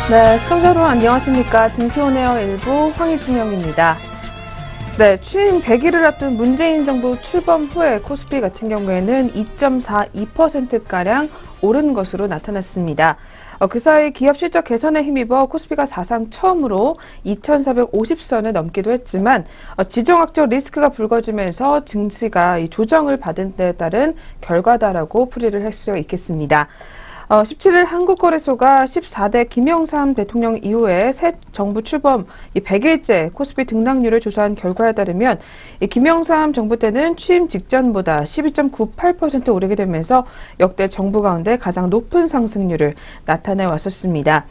네, 시청자 여러분 안녕하십니까. 증시온에어 일부 황희진영입니다. 네, 취임 100일을 앞둔 문재인 정부 출범 후에 코스피 같은 경우에는 2.42%가량 오른 것으로 나타났습니다. 그 사이 기업 실적 개선에 힘입어 코스피가 사상 처음으로 2,450선을 넘기도 했지만 지정학적 리스크가 불거지면서 증시가 조정을 받은 데 따른 결과다라고 풀이를 할 수 있겠습니다. 17일 한국거래소가 14대 김영삼 대통령 이후에 새 정부 출범 100일째 코스피 등락률을 조사한 결과에 따르면 김영삼 정부 때는 취임 직전보다 12.98% 오르게 되면서 역대 정부 가운데 가장 높은 상승률을 나타내 왔었습니다.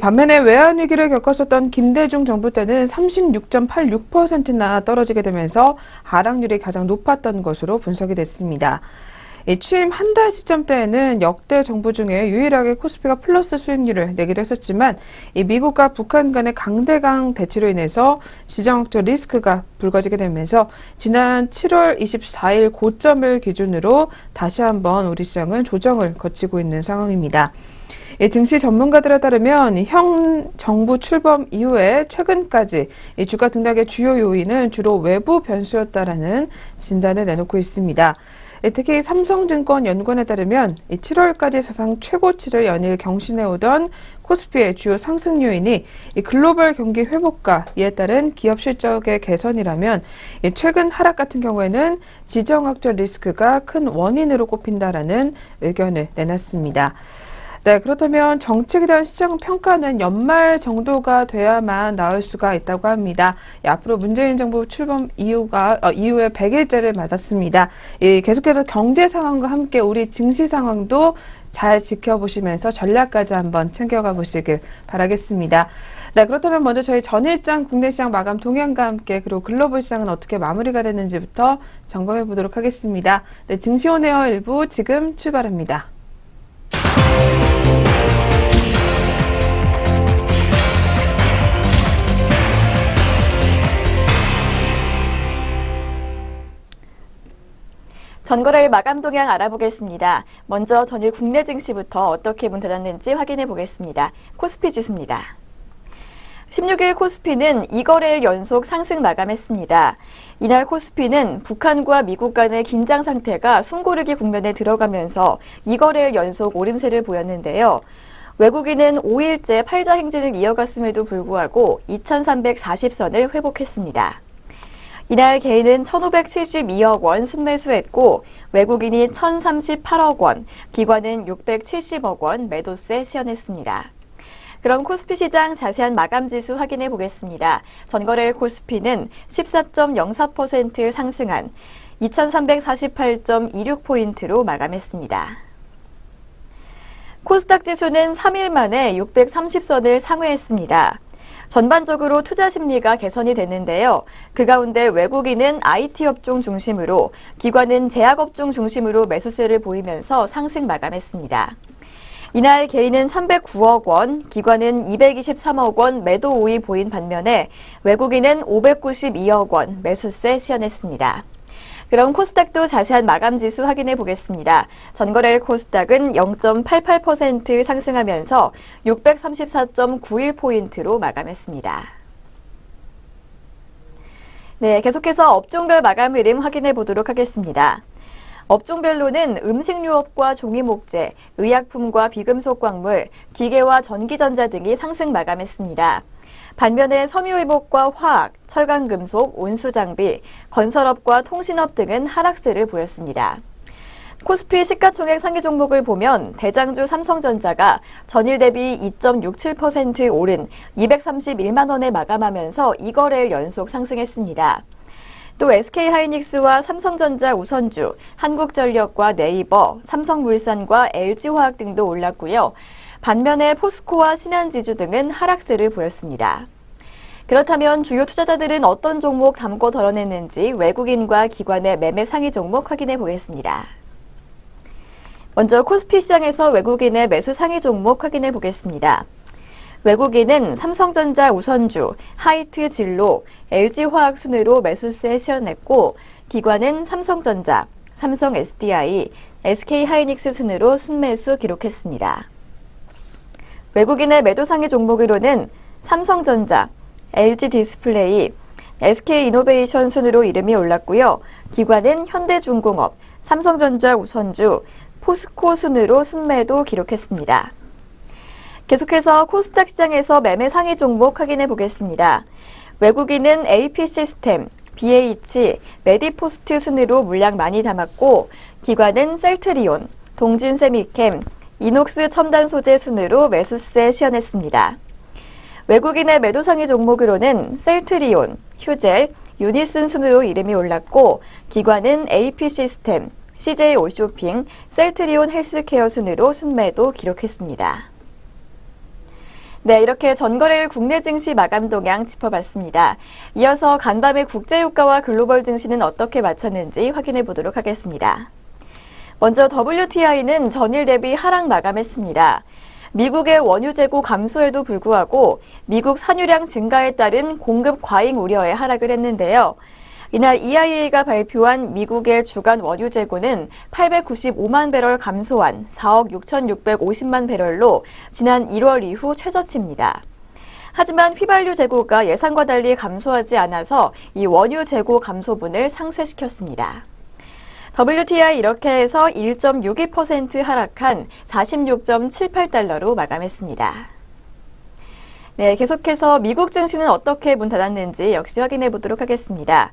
반면에 외환위기를 겪었었던 김대중 정부 때는 36.86%나 떨어지게 되면서 하락률이 가장 높았던 것으로 분석이 됐습니다. 취임 한 달 시점대에는 역대 정부 중에 유일하게 코스피가 플러스 수익률을 내기도 했었지만 미국과 북한 간의 강대강 대치로 인해서 지정학적 리스크가 불거지게 되면서 지난 7월 24일 고점을 기준으로 다시 한번 우리 시장은 조정을 거치고 있는 상황입니다. 증시 전문가들에 따르면 현 정부 출범 이후에 최근까지 주가 등락의 주요 요인은 주로 외부 변수였다라는 진단을 내놓고 있습니다. 특히 삼성증권 연구원에 따르면 7월까지 사상 최고치를 연일 경신해오던 코스피의 주요 상승 요인이 글로벌 경기 회복과 이에 따른 기업 실적의 개선이라면 최근 하락 같은 경우에는 지정학적 리스크가 큰 원인으로 꼽힌다라는 의견을 내놨습니다. 네, 그렇다면 정책에 대한 시장 평가는 연말 정도가 돼야만 나올 수가 있다고 합니다. 앞으로 문재인 정부 출범 이후에 100일째를 맞았습니다. 계속해서 경제 상황과 함께 우리 증시 상황도 잘 지켜보시면서 전략까지 한번 챙겨가 보시길 바라겠습니다. 네, 그렇다면 먼저 저희 전일장 국내 시장 마감 동향과 함께 그리고 글로벌 시장은 어떻게 마무리가 됐는지부터 점검해 보도록 하겠습니다. 네, 증시온에어 일부 지금 출발합니다. 전거래일 마감 동향 알아보겠습니다. 먼저 전일 국내 증시부터 어떻게 문 닫았는지 확인해 보겠습니다. 코스피 지수입니다. 16일 코스피는 2거래일 연속 상승 마감했습니다. 이날 코스피는 북한과 미국 간의 긴장 상태가 숨고르기 국면에 들어가면서 2거래일 연속 오름세를 보였는데요. 외국인은 5일째 팔자 행진을 이어갔음에도 불구하고 2,340선을 회복했습니다. 이날 개인은 1,572억 원 순매수했고 외국인이 1,038억 원, 기관은 670억 원 매도세 시현했습니다. 그럼 코스피 시장 자세한 마감 지수 확인해 보겠습니다. 전거래일 코스피는 14.04% 상승한 2,348.26포인트로 마감했습니다. 코스닥 지수는 3일 만에 630선을 상회했습니다. 전반적으로 투자 심리가 개선이 됐는데요. 그 가운데 외국인은 IT 업종 중심으로, 기관은 제약 업종 중심으로 매수세를 보이면서 상승 마감했습니다. 이날 개인은 309억 원, 기관은 223억 원 매도 우위 보인 반면에 외국인은 592억 원 매수세 시현했습니다. 그럼 코스닥도 자세한 마감 지수 확인해 보겠습니다. 전거래일 코스닥은 0.88% 상승하면서 634.91포인트로 마감했습니다. 네, 계속해서 업종별 마감 흐름 확인해 보도록 하겠습니다. 업종별로는 음식료업과 종이목재, 의약품과 비금속 광물, 기계와 전기전자 등이 상승 마감했습니다. 반면에 섬유의복과 화학, 철강금속, 운수장비, 건설업과 통신업 등은 하락세를 보였습니다. 코스피 시가총액 상위 종목을 보면 대장주 삼성전자가 전일 대비 2.67% 오른 231만 원에 마감하면서 2거래일 연속 상승했습니다. 또 SK하이닉스와 삼성전자 우선주, 한국전력과 네이버, 삼성물산과 LG화학 등도 올랐고요. 반면에 포스코와 신한지주 등은 하락세를 보였습니다. 그렇다면 주요 투자자들은 어떤 종목 담고 덜어냈는지 외국인과 기관의 매매 상위 종목 확인해 보겠습니다. 먼저 코스피 시장에서 외국인의 매수 상위 종목 확인해 보겠습니다. 외국인은 삼성전자 우선주, 하이트 진로, LG화학 순으로 매수세 시현했고 기관은 삼성전자, 삼성 SDI, SK하이닉스 순으로 순매수 기록했습니다. 외국인의 매도 상위 종목으로는 삼성전자, LG디스플레이, SK이노베이션 순으로 이름이 올랐고요. 기관은 현대중공업, 삼성전자 우선주, 포스코 순으로 순매도 기록했습니다. 계속해서 코스닥 시장에서 매매 상위 종목 확인해 보겠습니다. 외국인은 AP시스템, BH, 메디포스트 순으로 물량 많이 담았고 기관은 셀트리온, 동진세미캠, 이녹스 첨단 소재 순으로 매수세 시연했습니다. 외국인의 매도 상위 종목으로는 셀트리온, 휴젤, 유니슨 순으로 이름이 올랐고 기관은 AP시스템, CJ올쇼핑, 셀트리온 헬스케어 순으로 순매도 기록했습니다. 네, 이렇게 전거래일 국내 증시 마감 동향 짚어봤습니다. 이어서 간밤의 국제유가와 글로벌 증시는 어떻게 마쳤는지 확인해 보도록 하겠습니다. 먼저 WTI는 전일 대비 하락 마감했습니다. 미국의 원유 재고 감소에도 불구하고 미국 산유량 증가에 따른 공급 과잉 우려에 하락을 했는데요. 이날 EIA가 발표한 미국의 주간 원유 재고는 895만 배럴 감소한 4억 6,650만 배럴로 지난 1월 이후 최저치입니다. 하지만 휘발유 재고가 예상과 달리 감소하지 않아서 이 원유 재고 감소분을 상쇄시켰습니다. WTI 이렇게 해서 1.62% 하락한 46.78달러로 마감했습니다. 네, 계속해서 미국 증시는 어떻게 문 닫았는지 역시 확인해 보도록 하겠습니다.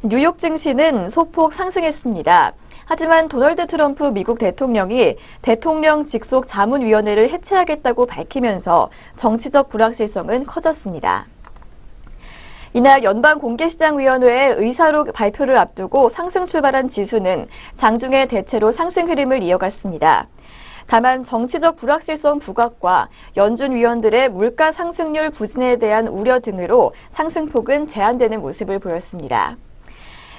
뉴욕 증시는 소폭 상승했습니다. 하지만 도널드 트럼프 미국 대통령이 대통령 직속 자문위원회를 해체하겠다고 밝히면서 정치적 불확실성은 커졌습니다. 이날 연방공개시장위원회의 의사로 발표를 앞두고 상승 출발한 지수는 장중에 대체로 상승 흐름을 이어갔습니다. 다만 정치적 불확실성 부각과 연준 위원들의 물가 상승률 부진에 대한 우려 등으로 상승폭은 제한되는 모습을 보였습니다.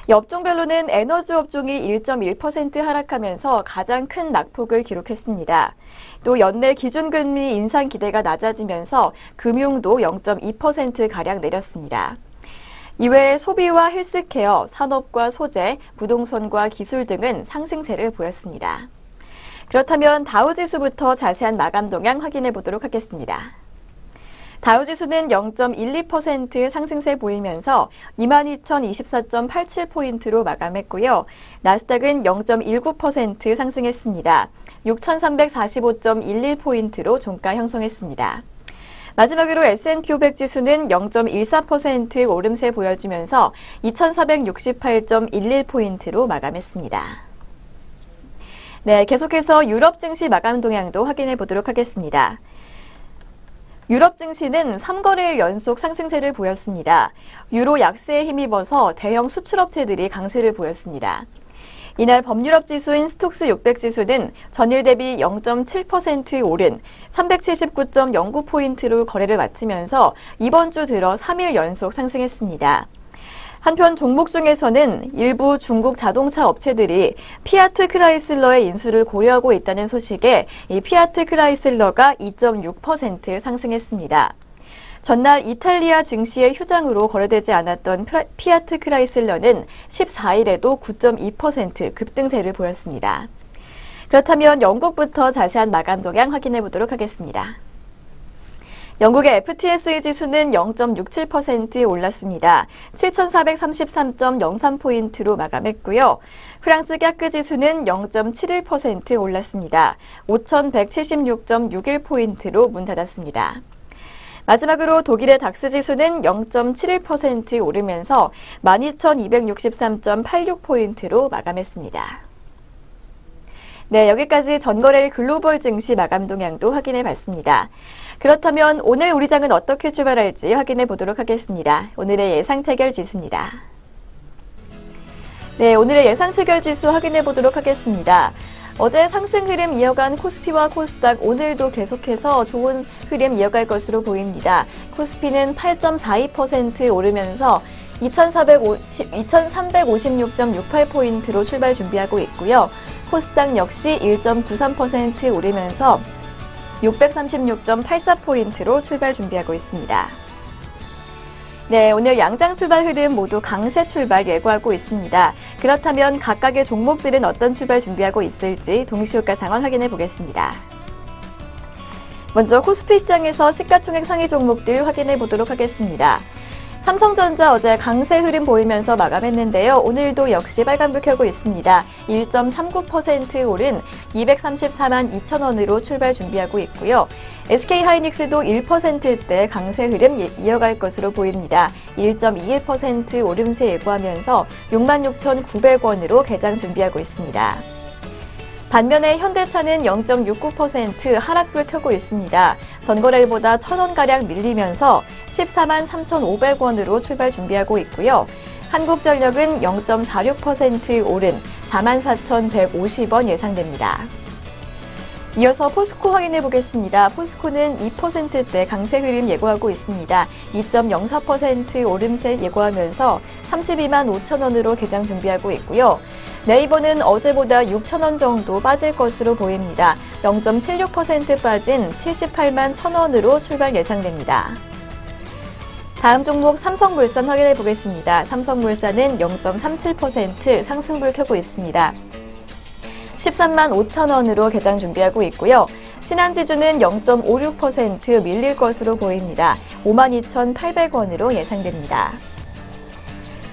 업종별로는 에너지 업종이 1.1% 하락하면서 가장 큰 낙폭을 기록했습니다. 또 연내 기준금리 인상 기대가 낮아지면서 금융도 0.2%가량 내렸습니다. 이외에 소비와 헬스케어, 산업과 소재, 부동산과 기술 등은 상승세를 보였습니다. 그렇다면 다우지수부터 자세한 마감 동향 확인해 보도록 하겠습니다. 다우지수는 0.12% 상승세 보이면서 22,024.87포인트로 마감했고요. 나스닥은 0.19% 상승했습니다. 6,345.11포인트로 종가 형성했습니다. 마지막으로 S&P 500 지수는 0.14% 오름세 보여주면서 2,468.11포인트로 마감했습니다. 네, 계속해서 유럽 증시 마감 동향도 확인해 보도록 하겠습니다. 유럽 증시는 3거래일 연속 상승세를 보였습니다. 유로 약세에 힘입어서 대형 수출업체들이 강세를 보였습니다. 이날 범유럽 지수인 스톡스 600 지수는 전일 대비 0.7% 오른 379.09포인트로 거래를 마치면서 이번 주 들어 3일 연속 상승했습니다. 한편 종목 중에서는 일부 중국 자동차 업체들이 피아트 크라이슬러의 인수를 고려하고 있다는 소식에 이 피아트 크라이슬러가 2.6% 상승했습니다. 전날 이탈리아 증시의 휴장으로 거래되지 않았던 피아트 크라이슬러는 14일에도 9.2% 급등세를 보였습니다. 그렇다면 영국부터 자세한 마감 동향 확인해 보도록 하겠습니다. 영국의 FTSE 지수는 0.67% 올랐습니다. 7,433.03포인트로 마감했고요. 프랑스 깍그 지수는 0.71% 올랐습니다. 5,176.61포인트로 문 닫았습니다. 마지막으로 독일의 닥스 지수는 0.71% 오르면서 12,263.86포인트로 마감했습니다. 네, 여기까지 전거래일 글로벌 증시 마감 동향도 확인해 봤습니다. 그렇다면 오늘 우리 장은 어떻게 출발할지 확인해 보도록 하겠습니다. 오늘의 예상 체결 지수입니다. 네, 오늘의 예상 체결 지수 확인해 보도록 하겠습니다. 어제 상승 흐름 이어간 코스피와 코스닥 오늘도 계속해서 좋은 흐름 이어갈 것으로 보입니다. 코스피는 8.42% 오르면서 2,356.68포인트로 출발 준비하고 있고요. 코스닥 역시 1.93% 오르면서 636.84포인트로 출발 준비하고 있습니다. 네, 오늘 양장 출발 흐름 모두 강세 출발 예고하고 있습니다. 그렇다면 각각의 종목들은 어떤 출발 준비하고 있을지 동시효과 상황 확인해 보겠습니다. 먼저 코스피 시장에서 시가총액 상위 종목들 확인해 보도록 하겠습니다. 삼성전자 어제 강세 흐름 보이면서 마감했는데요. 오늘도 역시 빨간불 켜고 있습니다. 1.39% 오른 234만 2천 원으로 출발 준비하고 있고요. SK하이닉스도 1%대 강세 흐름 이어갈 것으로 보입니다. 1.21% 오름세 예고하면서 66,900원으로 개장 준비하고 있습니다. 반면에 현대차는 0.69% 하락불 켜고 있습니다. 전거래일보다 1,000원가량 밀리면서 14만 3,500원으로 출발 준비하고 있고요. 한국전력은 0.46% 오른 44,150원 예상됩니다. 이어서 포스코 확인해 보겠습니다. 포스코는 2%대 강세 흐름 예고하고 있습니다. 2.04% 오름세 예고하면서 32만 5천 원으로 개장 준비하고 있고요. 네이버는 어제보다 6천 원 정도 빠질 것으로 보입니다. 0.76% 빠진 78만 1천 원으로 출발 예상됩니다. 다음 종목 삼성물산 확인해 보겠습니다. 삼성물산은 0.37% 상승불 켜고 있습니다. 13만 5천 원으로 개장 준비하고 있고요. 신한지주는 0.56% 밀릴 것으로 보입니다. 52,800원으로 예상됩니다.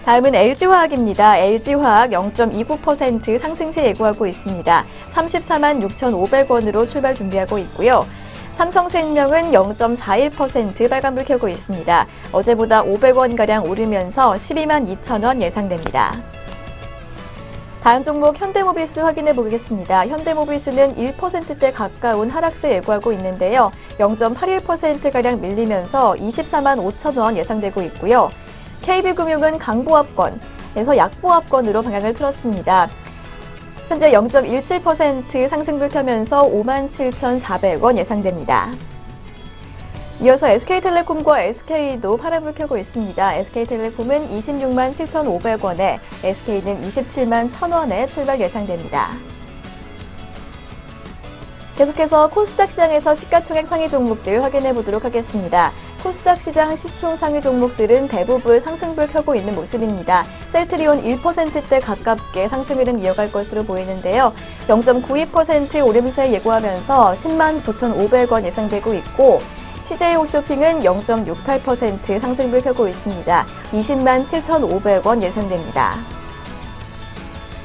다음은 LG화학입니다. LG화학 0.29% 상승세 예고하고 있습니다. 34만 6,500원으로 출발 준비하고 있고요. 삼성생명은 0.41% 빨간불 켜고 있습니다. 어제보다 500원가량 오르면서 12만 2천 원 예상됩니다. 다음 종목 현대모비스 확인해 보겠습니다. 현대모비스는 1%대 가까운 하락세 예고하고 있는데요. 0.81%가량 밀리면서 24만 5천 원 예상되고 있고요. KB금융은 강보합권에서 약보합권으로 방향을 틀었습니다. 현재 0.17% 상승불 켜면서 57,400원 예상됩니다. 이어서 SK텔레콤과 SK도 파란불 켜고 있습니다. SK텔레콤은 26만 7,500원에 SK는 27만 1,000원에 출발 예상됩니다. 계속해서 코스닥 시장에서 시가총액 상위 종목들 확인해 보도록 하겠습니다. 코스닥 시장 시총 상위 종목들은 대부분 상승불 켜고 있는 모습입니다. 셀트리온 1%대 가깝게 상승 흐름 이어갈 것으로 보이는데요. 0.92% 오름세 예고하면서 10만 9,500원 예상되고 있고 CJ홈쇼핑은 0.68% 상승불 켜고 있습니다. 20만 7,500원 예상됩니다.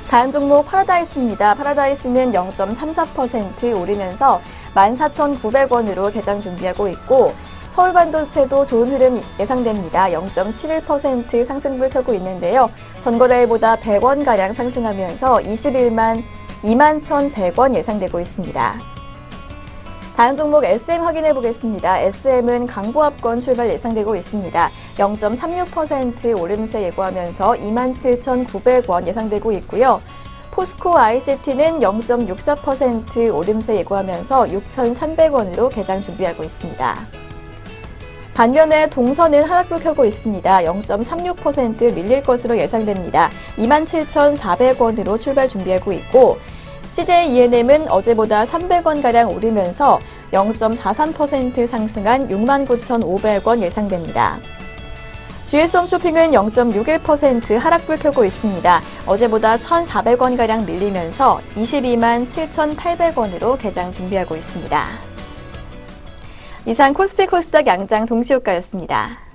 다음 종목 파라다이스입니다. 파라다이스는 0.34% 오르면서 14,900원으로 개장 준비하고 있고 서울반도체도 좋은 흐름 예상됩니다. 0.71% 상승불 켜고 있는데요. 전거래일보다 100원가량 상승하면서 21만 21,100원 예상되고 있습니다. 다음 종목 SM 확인해 보겠습니다. SM은 강보합권 출발 예상되고 있습니다. 0.36% 오름세 예고하면서 27,900원 예상되고 있고요. 포스코 ICT는 0.64% 오름세 예고하면서 6,300원으로 개장 준비하고 있습니다. 반면에 동선은 하락불 켜고 있습니다. 0.36% 밀릴 것으로 예상됩니다. 27,400원으로 출발 준비하고 있고 CJ ENM은 어제보다 300원가량 오르면서 0.43% 상승한 69,500원 예상됩니다. GS홈쇼핑은 0.61% 하락불 켜고 있습니다. 어제보다 1,400원가량 밀리면서 22만 7,800원으로 개장 준비하고 있습니다. 이상 코스피 코스닥 양장 동시효과였습니다.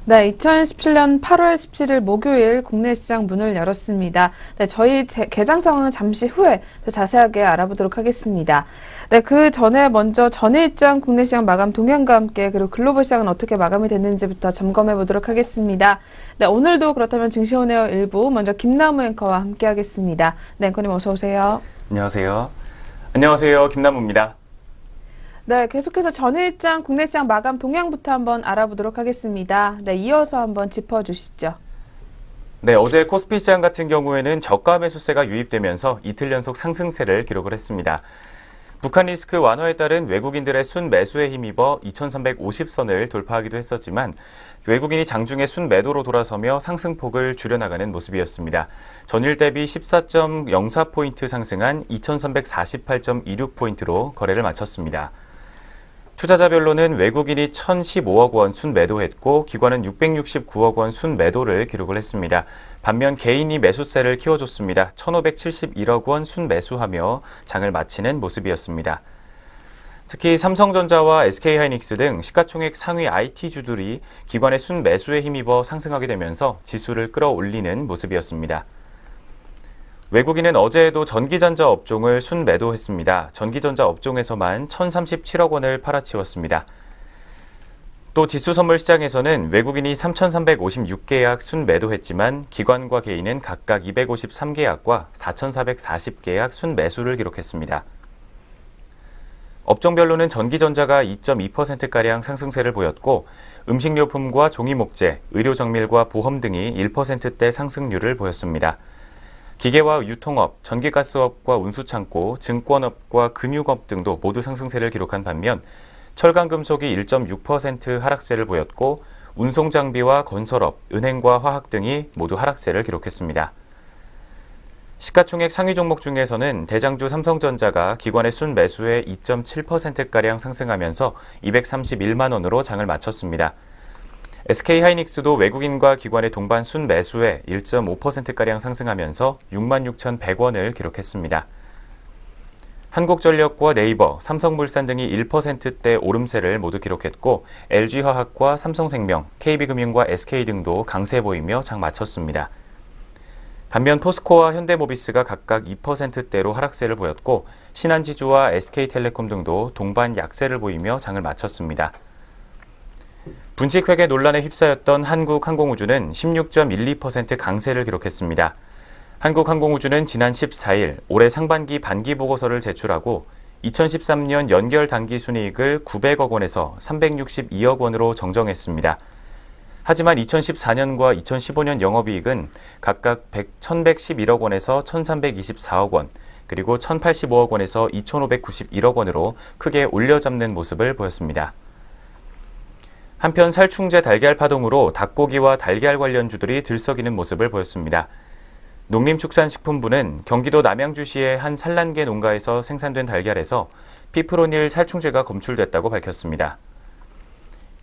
네, 2017년 8월 17일 목요일 국내 시장 문을 열었습니다. 네, 저희 개장 상황은 잠시 후에 더 자세하게 알아보도록 하겠습니다. 네, 그 전에 먼저 전일장 국내 시장 마감 동향과 함께 그리고 글로벌 시장은 어떻게 마감이 됐는지부터 점검해 보도록 하겠습니다. 네, 오늘도 그렇다면 증시온에어 일부 먼저 김남우 앵커와 함께 하겠습니다. 네, 앵커님 어서 오세요. 안녕하세요. 안녕하세요. 김남우입니다. 네, 계속해서 전일장 국내 시장 마감 동향부터 한번 알아보도록 하겠습니다. 네, 이어서 한번 짚어주시죠. 네, 어제 코스피 시장 같은 경우에는 저가 매수세가 유입되면서 이틀 연속 상승세를 기록을 했습니다. 북한 리스크 완화에 따른 외국인들의 순매수에 힘입어 2350선을 돌파하기도 했었지만 외국인이 장중에 순매도로 돌아서며 상승폭을 줄여나가는 모습이었습니다. 전일 대비 14.04포인트 상승한 2348.26포인트로 거래를 마쳤습니다. 투자자별로는 외국인이 1015억 원 순매도했고 기관은 669억 원 순매도를 기록을 했습니다. 반면 개인이 매수세를 키워줬습니다. 1571억 원 순매수하며 장을 마치는 모습이었습니다. 특히 삼성전자와 SK하이닉스 등 시가총액 상위 IT주들이 기관의 순매수에 힘입어 상승하게 되면서 지수를 끌어올리는 모습이었습니다. 외국인은 어제에도 전기전자 업종을 순매도했습니다. 전기전자 업종에서만 1,037억 원을 팔아치웠습니다. 또 지수선물 시장에서는 외국인이 3,356계약 순매도했지만 기관과 개인은 각각 253계약과 4,440계약 순매수를 기록했습니다. 업종별로는 전기전자가 2.2%가량 상승세를 보였고 음식료품과 종이목재, 의료정밀과 보험 등이 1%대 상승률을 보였습니다. 기계와 유통업, 전기가스업과 운수창고, 증권업과 금융업 등도 모두 상승세를 기록한 반면 철강금속이 1.6% 하락세를 보였고 운송장비와 건설업, 은행과 화학 등이 모두 하락세를 기록했습니다. 시가총액 상위 종목 중에서는 대장주 삼성전자가 기관의 순매수에 2.7%가량 상승하면서 231만 원으로 장을 마쳤습니다. SK하이닉스도 외국인과 기관의 동반 순매수에 1.5%가량 상승하면서 66,100원을 기록했습니다. 한국전력과 네이버, 삼성물산 등이 1%대 오름세를 모두 기록했고 LG화학과 삼성생명, KB금융과 SK 등도 강세 보이며 장 마쳤습니다. 반면 포스코와 현대모비스가 각각 2%대로 하락세를 보였고 신한지주와 SK텔레콤 등도 동반 약세를 보이며 장을 마쳤습니다. 분식회계 논란에 휩싸였던 한국항공우주는 16.12% 강세를 기록했습니다. 한국항공우주는 지난 14일 올해 상반기 반기 보고서를 제출하고 2013년 연결 당기 순이익을 900억 원에서 362억 원으로 정정했습니다. 하지만 2014년과 2015년 영업이익은 각각 1,111억 원에서 1,324억 원, 그리고 1,085억 원에서 2,591억 원으로 크게 올려잡는 모습을 보였습니다. 한편 살충제 달걀 파동으로 닭고기와 달걀 관련주들이 들썩이는 모습을 보였습니다. 농림축산식품부는 경기도 남양주시의 한 산란계 농가에서 생산된 달걀에서 피프로닐 살충제가 검출됐다고 밝혔습니다.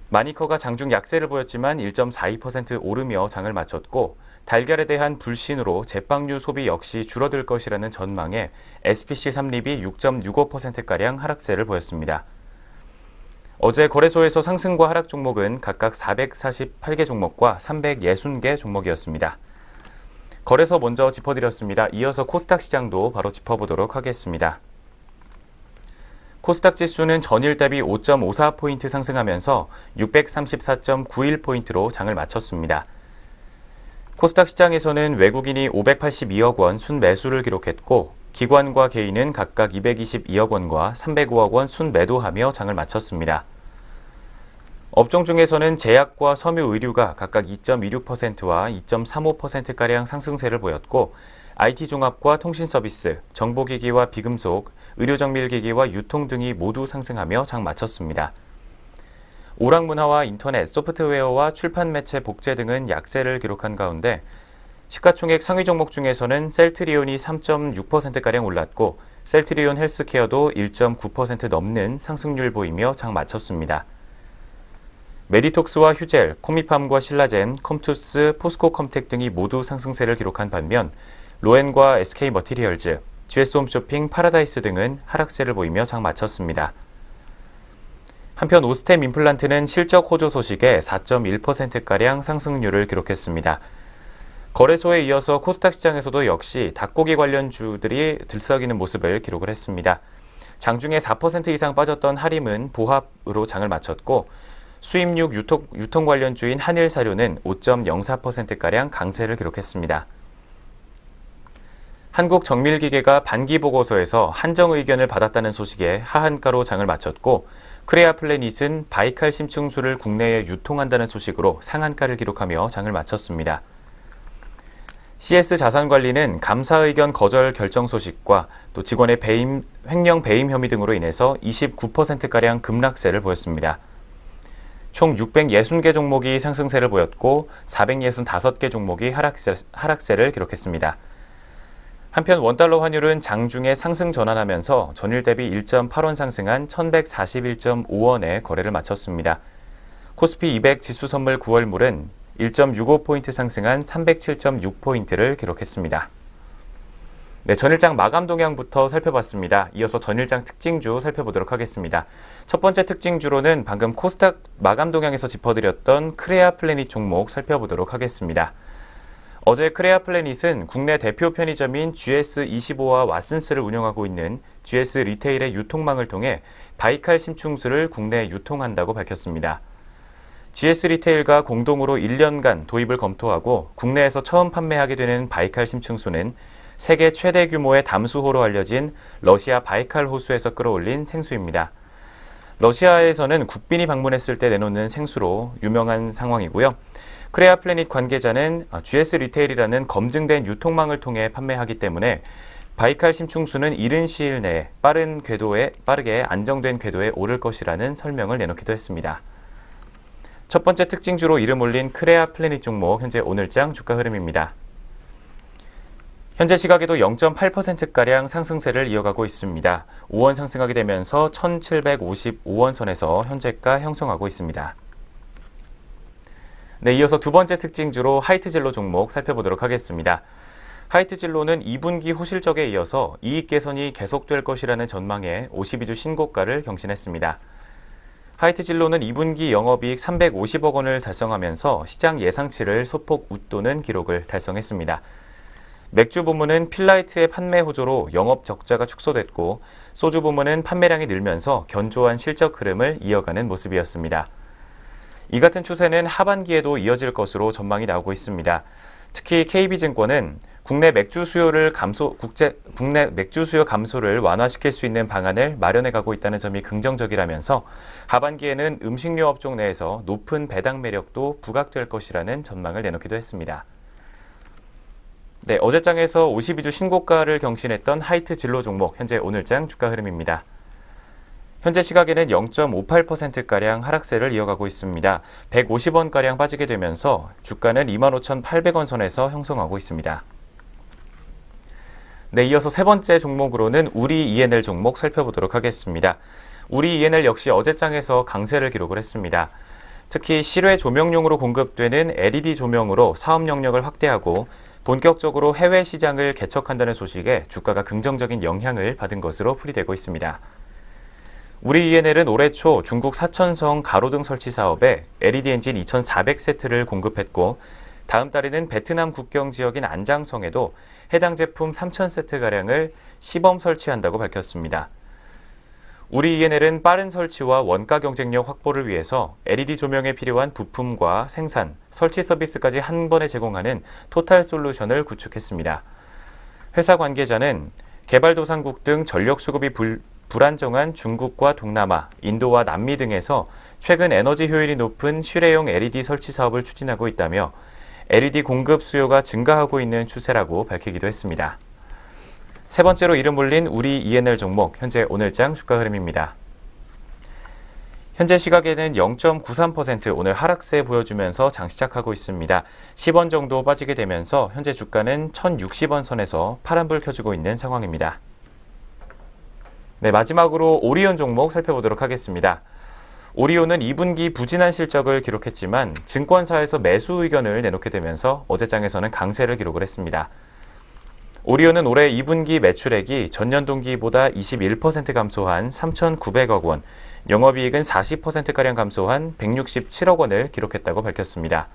마니커가 장중 약세를 보였지만 1.42% 오르며 장을 마쳤고 달걀에 대한 불신으로 제빵류 소비 역시 줄어들 것이라는 전망에 SPC 삼립이 6.65%가량 하락세를 보였습니다. 어제 거래소에서 상승과 하락 종목은 각각 448개 종목과 360개 종목이었습니다. 거래소 먼저 짚어드렸습니다. 이어서 코스닥 시장도 바로 짚어보도록 하겠습니다. 코스닥 지수는 전일 대비 5.54포인트 상승하면서 634.91포인트로 장을 마쳤습니다. 코스닥 시장에서는 외국인이 582억 원 순매수를 기록했고 기관과 개인은 각각 222억 원과 305억 원 순매도하며 장을 마쳤습니다. 업종 중에서는 제약과 섬유 의류가 각각 2.26%와 2.35%가량 상승세를 보였고 IT종합과 통신서비스, 정보기기와 비금속, 의료정밀기기와 유통 등이 모두 상승하며 장 마쳤습니다. 오락문화와 인터넷, 소프트웨어와 출판매체, 복제 등은 약세를 기록한 가운데 시가총액 상위 종목 중에서는 셀트리온이 3.6%가량 올랐고 셀트리온 헬스케어도 1.9% 넘는 상승률 보이며 장 마쳤습니다. 메디톡스와 휴젤, 코미팜과 신라젠, 컴투스, 포스코컴텍 등이 모두 상승세를 기록한 반면 로엔과 SK머티리얼즈, GS홈쇼핑, 파라다이스 등은 하락세를 보이며 장 마쳤습니다. 한편 오스템 임플란트는 실적 호조 소식에 4.1%가량 상승률을 기록했습니다. 거래소에 이어서 코스닥 시장에서도 역시 닭고기 관련주들이 들썩이는 모습을 기록을 했습니다. 장중에 4% 이상 빠졌던 하림은 보합으로 장을 마쳤고 수입육 유통 관련주인 한일사료는 5.04%가량 강세를 기록했습니다. 한국정밀기계가 반기 보고서에서 한정 의견을 받았다는 소식에 하한가로 장을 마쳤고 크레아 플래닛은 바이칼 심층수를 국내에 유통한다는 소식으로 상한가를 기록하며 장을 마쳤습니다. CS 자산관리는 감사 의견 거절 결정 소식과 또 직원의 횡령 배임 혐의 등으로 인해서 29%가량 급락세를 보였습니다. 총 660개 종목이 상승세를 보였고 465개 종목이 하락세를 기록했습니다. 한편 원달러 환율은 장중에 상승 전환하면서 전일 대비 1.8원 상승한 1141.5원에 거래를 마쳤습니다. 코스피 200 지수 선물 9월물은 1.65포인트 상승한 307.6포인트를 기록했습니다. 네, 전일장 마감 동향부터 살펴봤습니다. 이어서 전일장 특징주 살펴보도록 하겠습니다. 첫 번째 특징주로는 방금 코스닥 마감 동향에서 짚어드렸던 크레아 플래닛 종목 살펴보도록 하겠습니다. 어제 크레아 플래닛은 국내 대표 편의점인 GS25와 왓슨스를 운영하고 있는 GS 리테일의 유통망을 통해 바이칼 심층수를 국내에 유통한다고 밝혔습니다. GS 리테일과 공동으로 1년간 도입을 검토하고 국내에서 처음 판매하게 되는 바이칼 심층수는 세계 최대 규모의 담수호로 알려진 러시아 바이칼 호수에서 끌어올린 생수입니다. 러시아에서는 국빈이 방문했을 때 내놓는 생수로 유명한 상황이고요. 크레아 플래닛 관계자는 GS 리테일이라는 검증된 유통망을 통해 판매하기 때문에 바이칼 심층수는 이른 시일 내에 빠르게 안정된 궤도에 오를 것이라는 설명을 내놓기도 했습니다. 첫 번째 특징주로 이름 올린 크레아 플래닛 종목 현재 오늘장 주가 흐름입니다. 현재 시각에도 0.8%가량 상승세를 이어가고 있습니다. 5원 상승하게 되면서 1755원 선에서 현재가 형성하고 있습니다. 네, 이어서 두 번째 특징주로 하이트진로 종목 살펴보도록 하겠습니다. 하이트진로는 2분기 호실적에 이어서 이익 개선이 계속될 것이라는 전망에 52주 신고가를 경신했습니다. 하이트진로는 2분기 영업이익 350억 원을 달성하면서 시장 예상치를 소폭 웃도는 기록을 달성했습니다. 맥주 부문은 필라이트의 판매 호조로 영업 적자가 축소됐고 소주 부문은 판매량이 늘면서 견조한 실적 흐름을 이어가는 모습이었습니다. 이 같은 추세는 하반기에도 이어질 것으로 전망이 나오고 있습니다. 특히 KB증권은 국내 맥주 수요 감소를 완화시킬 수 있는 방안을 마련해 가고 있다는 점이 긍정적이라면서 하반기에는 음식료 업종 내에서 높은 배당 매력도 부각될 것이라는 전망을 내놓기도 했습니다. 네, 어제장에서 52주 신고가를 경신했던 하이트 진로 종목 현재 오늘장 주가 흐름입니다. 현재 시각에는 0.58%가량 하락세를 이어가고 있습니다. 150원가량 빠지게 되면서 주가는 25,800원 선에서 형성하고 있습니다. 네, 이어서 세 번째 종목으로는 우리 E&L 종목 살펴보도록 하겠습니다. 우리 E&L 역시 어제장에서 강세를 기록을 했습니다. 특히 실외 조명용으로 공급되는 LED 조명으로 사업 영역을 확대하고 본격적으로 해외 시장을 개척한다는 소식에 주가가 긍정적인 영향을 받은 것으로 풀이되고 있습니다. 우리 E&L은 올해 초 중국 사천성 가로등 설치 사업에 LED 엔진 2,400세트를 공급했고 다음 달에는 베트남 국경 지역인 안장성에도 해당 제품 3,000세트가량을 시범 설치한다고 밝혔습니다. 우리 E&L은 빠른 설치와 원가 경쟁력 확보를 위해서 LED 조명에 필요한 부품과 생산, 설치 서비스까지 한 번에 제공하는 토탈 솔루션을 구축했습니다. 회사 관계자는 개발도상국 등 전력 수급이 불안정한 중국과 동남아, 인도와 남미 등에서 최근 에너지 효율이 높은 실외용 LED 설치 사업을 추진하고 있다며 LED 공급 수요가 증가하고 있는 추세라고 밝히기도 했습니다. 세 번째로 이름 올린 우리 E&L 종목 현재 오늘장 주가 흐름입니다. 현재 시각에는 0.93% 오늘 하락세 보여주면서 장 시작하고 있습니다. 10원 정도 빠지게 되면서 현재 주가는 1,060원 선에서 파란불 켜주고 있는 상황입니다. 네, 마지막으로 오리온 종목 살펴보도록 하겠습니다. 오리온은 2분기 부진한 실적을 기록했지만 증권사에서 매수 의견을 내놓게 되면서 어제장에서는 강세를 기록을 했습니다. 오리온은 올해 2분기 매출액이 전년 동기보다 21% 감소한 3,900억 원, 영업이익은 40%가량 감소한 167억 원을 기록했다고 밝혔습니다.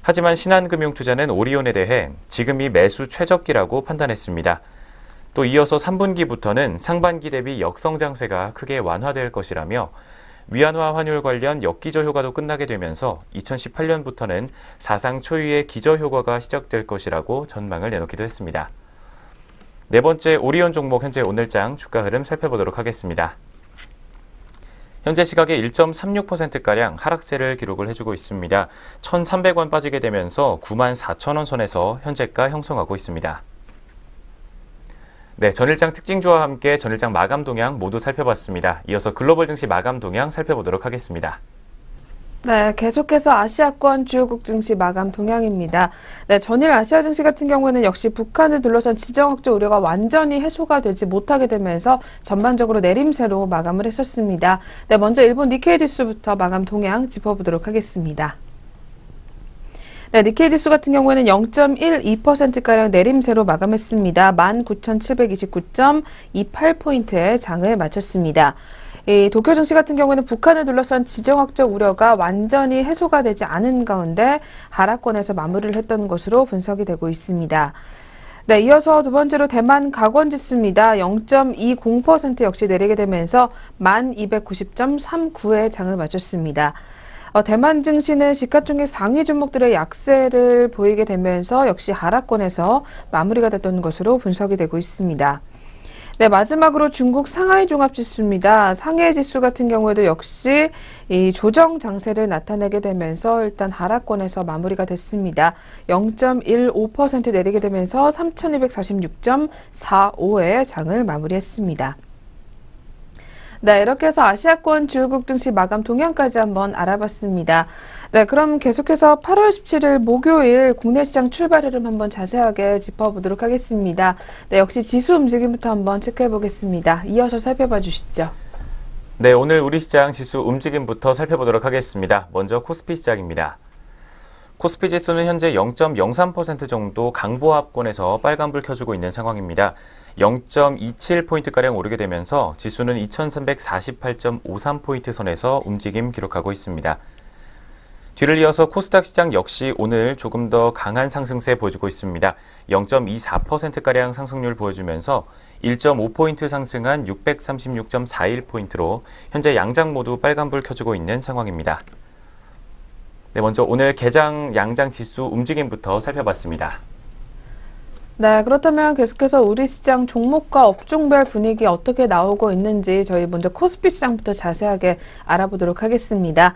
하지만 신한금융투자는 오리온에 대해 지금이 매수 최적기라고 판단했습니다. 또 이어서 3분기부터는 상반기 대비 역성장세가 크게 완화될 것이라며 위안화 환율 관련 역기저 효과도 끝나게 되면서 2018년부터는 사상 초유의 기저 효과가 시작될 것이라고 전망을 내놓기도 했습니다. 네 번째 오리온 종목 현재 오늘장 주가 흐름 살펴보도록 하겠습니다. 현재 시각에 1.36%가량 하락세를 기록을 해주고 있습니다. 1,300원 빠지게 되면서 94,000원 선에서 현재가 형성하고 있습니다. 네, 전일장 특징주와 함께 전일장 마감 동향 모두 살펴봤습니다. 이어서 글로벌 증시 마감 동향 살펴보도록 하겠습니다. 네, 계속해서 아시아권 주요국 증시 마감 동향입니다. 네, 전일 아시아 증시 같은 경우에는 역시 북한을 둘러싼 지정학적 우려가 완전히 해소가 되지 못하게 되면서 전반적으로 내림세로 마감을 했었습니다. 네, 먼저 일본 니케이 지수부터 마감 동향 짚어보도록 하겠습니다. 네, 니케이 지수 같은 경우에는 0.12%가량 내림세로 마감했습니다. 19,729.28포인트의 장을 마쳤습니다. 이 도쿄 증시 같은 경우에는 북한을 둘러싼 지정학적 우려가 완전히 해소가 되지 않은 가운데 하락권에서 마무리를 했던 것으로 분석이 되고 있습니다. 네, 이어서 두 번째로 대만 각원지수입니다. 0.20% 역시 내리게 되면서 1290.39의 장을 마쳤습니다. 대만 증시는 시가총액 상위 종목들의 약세를 보이게 되면서 역시 하락권에서 마무리가 됐던 것으로 분석이 되고 있습니다. 네, 마지막으로 중국 상하이 종합지수입니다. 상해 지수 같은 경우에도 역시 이 조정 장세를 나타내게 되면서 일단 하락권에서 마무리가 됐습니다. 0.15% 내리게 되면서 3,246.45의 장을 마무리했습니다. 네, 이렇게 해서 아시아권 주요국 증시 마감 동향까지 한번 알아봤습니다. 네, 그럼 계속해서 8월 17일 목요일 국내 시장 출발 흐름 한번 자세하게 짚어보도록 하겠습니다. 네, 역시 지수 움직임부터 한번 체크해 보겠습니다. 이어서 살펴봐 주시죠. 네, 오늘 우리 시장 지수 움직임부터 살펴보도록 하겠습니다. 먼저 코스피 시장입니다. 코스피 지수는 현재 0.03% 정도 강보합권에서 빨간불 켜주고 있는 상황입니다. 0.27포인트가량 오르게 되면서 지수는 2348.53포인트 선에서 움직임 기록하고 있습니다. 뒤를 이어서 코스닥 시장 역시 오늘 조금 더 강한 상승세 보여주고 있습니다. 0.24%가량 상승률 보여주면서 1.5포인트 상승한 636.41포인트로 현재 양장 모두 빨간불 켜주고 있는 상황입니다. 네, 먼저 오늘 개장 양장 지수 움직임부터 살펴봤습니다. 네, 그렇다면 계속해서 우리 시장 종목과 업종별 분위기 어떻게 나오고 있는지 저희 먼저 코스피 시장부터 자세하게 알아보도록 하겠습니다.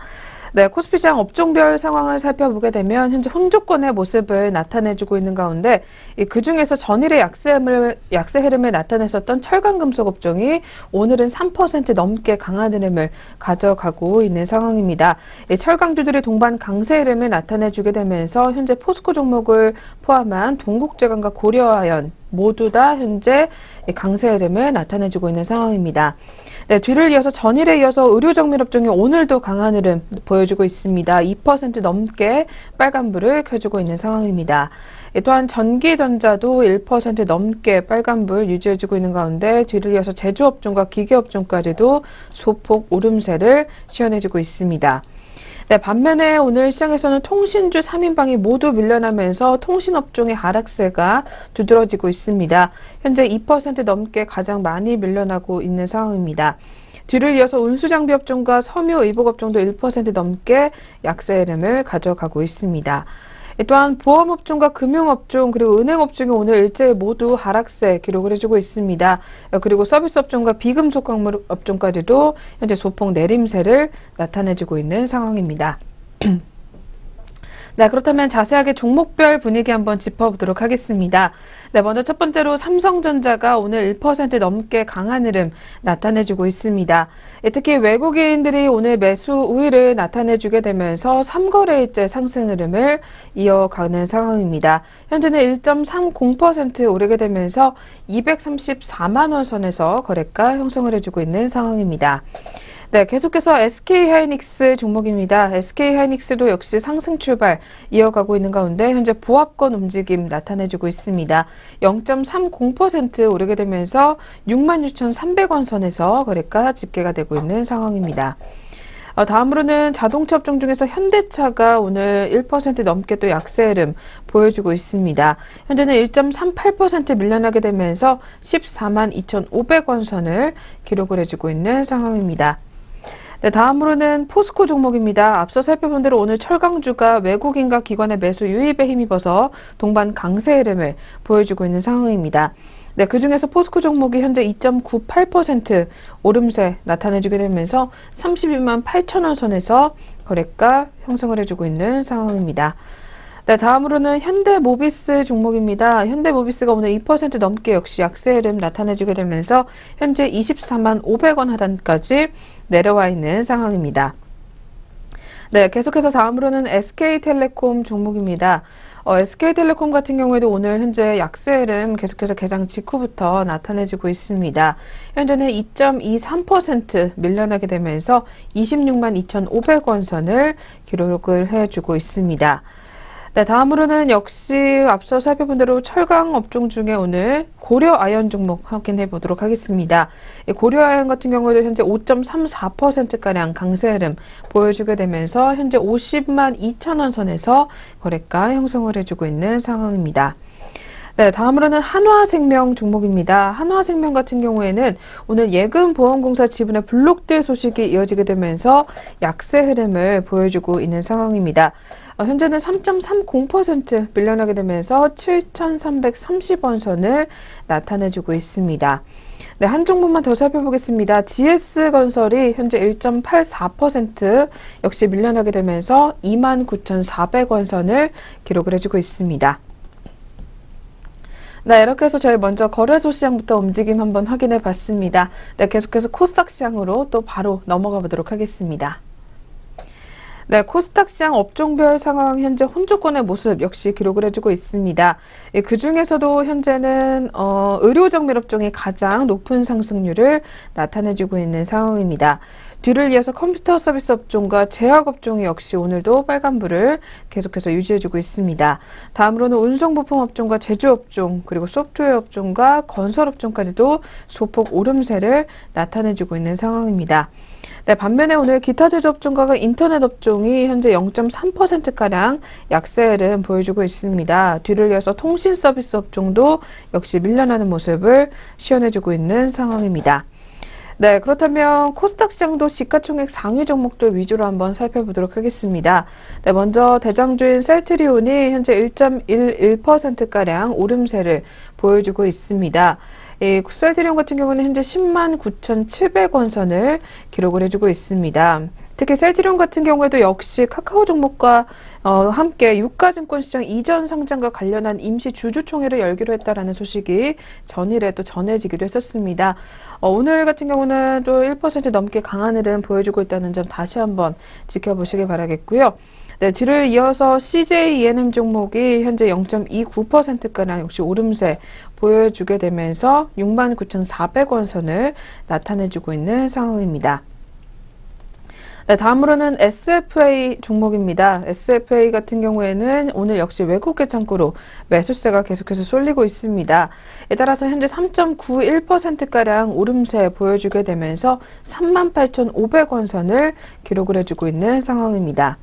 네, 코스피 시장 업종별 상황을 살펴보게 되면 현재 혼조권의 모습을 나타내주고 있는 가운데 그중에서 전일의 약세 흐름을 나타냈었던 철강금속 업종이 오늘은 3% 넘게 강한 흐름을 가져가고 있는 상황입니다. 철강주들의 동반 강세 흐름을 나타내주게 되면서 현재 포스코 종목을 포함한 동국제강과 고려아연 모두 다 현재 강세 흐름을 나타내주고 있는 상황입니다. 네, 뒤를 이어서 전일에 이어서 의료정밀업종이 오늘도 강한 흐름 보여주고 있습니다. 2% 넘게 빨간불을 켜주고 있는 상황입니다. 또한 전기전자도 1% 넘게 빨간불 유지해주고 있는 가운데 뒤를 이어서 제조업종과 기계업종까지도 소폭 오름세를 시현해주고 있습니다. 네, 반면에 오늘 시장에서는 통신주 3인방이 모두 밀려나면서 통신업종의 하락세가 두드러지고 있습니다. 현재 2% 넘게 가장 많이 밀려나고 있는 상황입니다. 뒤를 이어서 운수장비업종과 섬유의복업종도 1% 넘게 약세 흐름을 가져가고 있습니다. 또한 보험업종과 금융업종 그리고 은행업종이 오늘 일제히 모두 하락세 기록을 해주고 있습니다. 그리고 서비스업종과 비금속광물업종까지도 현재 소폭 내림세를 나타내주고 있는 상황입니다. 네, 그렇다면 자세하게 종목별 분위기 한번 짚어보도록 하겠습니다. 네, 먼저 첫 번째로 삼성전자가 오늘 1% 넘게 강한 흐름 나타내주고 있습니다. 특히 외국인들이 오늘 매수 우위를 나타내주게 되면서 3거래일째 상승 흐름을 이어가는 상황입니다. 현재는 1.30% 오르게 되면서 234만 원 선에서 거래가 형성을 해주고 있는 상황입니다. 네, 계속해서 SK하이닉스 종목입니다. SK하이닉스도 역시 상승 출발 이어가고 있는 가운데 현재 보합권 움직임 나타내주고 있습니다. 0.30% 오르게 되면서 66,300원 선에서 거래가 집계가 되고 있는 상황입니다. 다음으로는 자동차 업종 중에서 현대차가 오늘 1% 넘게 또 약세 흐름 보여주고 있습니다. 현재는 1.38% 밀려나게 되면서 142,500원 선을 기록을 해주고 있는 상황입니다. 네, 다음으로는 포스코 종목입니다. 앞서 살펴본 대로 오늘 철강주가 외국인과 기관의 매수 유입에 힘입어서 동반 강세 흐름을 보여주고 있는 상황입니다. 네, 그중에서 포스코 종목이 현재 2.98% 오름세 나타내주게 되면서 32만 8천 원 선에서 거래가 형성을 해주고 있는 상황입니다. 네, 다음으로는 현대모비스 종목입니다. 현대모비스가 오늘 2% 넘게 역시 약세 흐름 나타내주게 되면서 현재 24만 500원 하단까지 내려와 있는 상황입니다. 네, 계속해서 다음으로는 SK텔레콤 종목입니다. SK텔레콤 같은 경우에도 오늘 현재 약세 흐름 계속해서 개장 직후부터 나타내주고 있습니다. 현재는 2.23% 밀려나게 되면서 26만 2,500원 선을 기록을 해주고 있습니다. 네, 다음으로는 역시 앞서 살펴본 대로 철강 업종 중에 오늘 고려아연 종목 확인해 보도록 하겠습니다. 고려아연 같은 경우에도 현재 5.34%가량 강세 흐름 보여주게 되면서 현재 50만 2천 원 선에서 거래가 형성을 해주고 있는 상황입니다. 네, 다음으로는 한화생명 종목입니다. 한화생명 같은 경우에는 오늘 예금보험공사 지분의 블록딜 소식이 이어지게 되면서 약세 흐름을 보여주고 있는 상황입니다. 현재는 3.30% 밀려나게 되면서 7,330원 선을 나타내주고 있습니다. 네, 한 종목만 더 살펴보겠습니다. GS건설이 현재 1.84% 역시 밀려나게 되면서 29,400원 선을 기록을 해주고 있습니다. 네, 이렇게 해서 저희 먼저 거래소 시장부터 움직임 한번 확인해 봤습니다. 네, 계속해서 코스닥 시장으로 또 바로 넘어가 보도록 하겠습니다. 네, 코스닥 시장 업종별 상황 현재 혼조권의 모습 역시 기록을 해주고 있습니다. 그 중에서도 현재는 의료정밀 업종이 가장 높은 상승률을 나타내주고 있는 상황입니다. 뒤를 이어서 컴퓨터 서비스 업종과 제약 업종이 역시 오늘도 빨간불을 계속해서 유지해주고 있습니다. 다음으로는 운송부품 업종과 제조업종, 그리고 소프트웨어 업종과 건설 업종까지도 소폭 오름세를 나타내주고 있는 상황입니다. 네, 반면에 오늘 기타 제조업종과 인터넷 업종이 현재 0.3%가량 약세 흐름 보여주고 있습니다. 뒤를 이어서 통신 서비스 업종도 역시 밀려나는 모습을 시연해주고 있는 상황입니다. 네, 그렇다면 코스닥 시장도 시가총액 상위 종목들 위주로 한번 살펴보도록 하겠습니다. 네, 먼저 대장주인 셀트리온이 현재 1.11%가량 오름세를 보여주고 있습니다. 셀트리온 같은 경우는 현재 10만 9,700원 선을 기록을 해주고 있습니다. 특히 셀트리온 같은 경우에도 역시 카카오 종목과 함께 유가증권 시장 이전 상장과 관련한 임시 주주총회를 열기로 했다라는 소식이 전일에 또 전해지기도 했었습니다. 오늘 같은 경우는 또 1% 넘게 강한 흐름 보여주고 있다는 점 다시 한번 지켜보시기 바라겠고요. 네, 뒤를 이어서 CJ 종목이 현재 0.29%가량 역시 오름세 보여주게 되면서 69,400원 선을 나타내주고 있는 상황입니다. 네, 다음으로는 SFA 종목입니다. SFA 같은 경우에는 오늘 역시 외국계 창구로 매수세가 계속해서 쏠리고 있습니다. 에 따라서 현재 3.91%가량 오름세 보여주게 되면서 38,500원 선을 기록을 해주고 있는 상황입니다.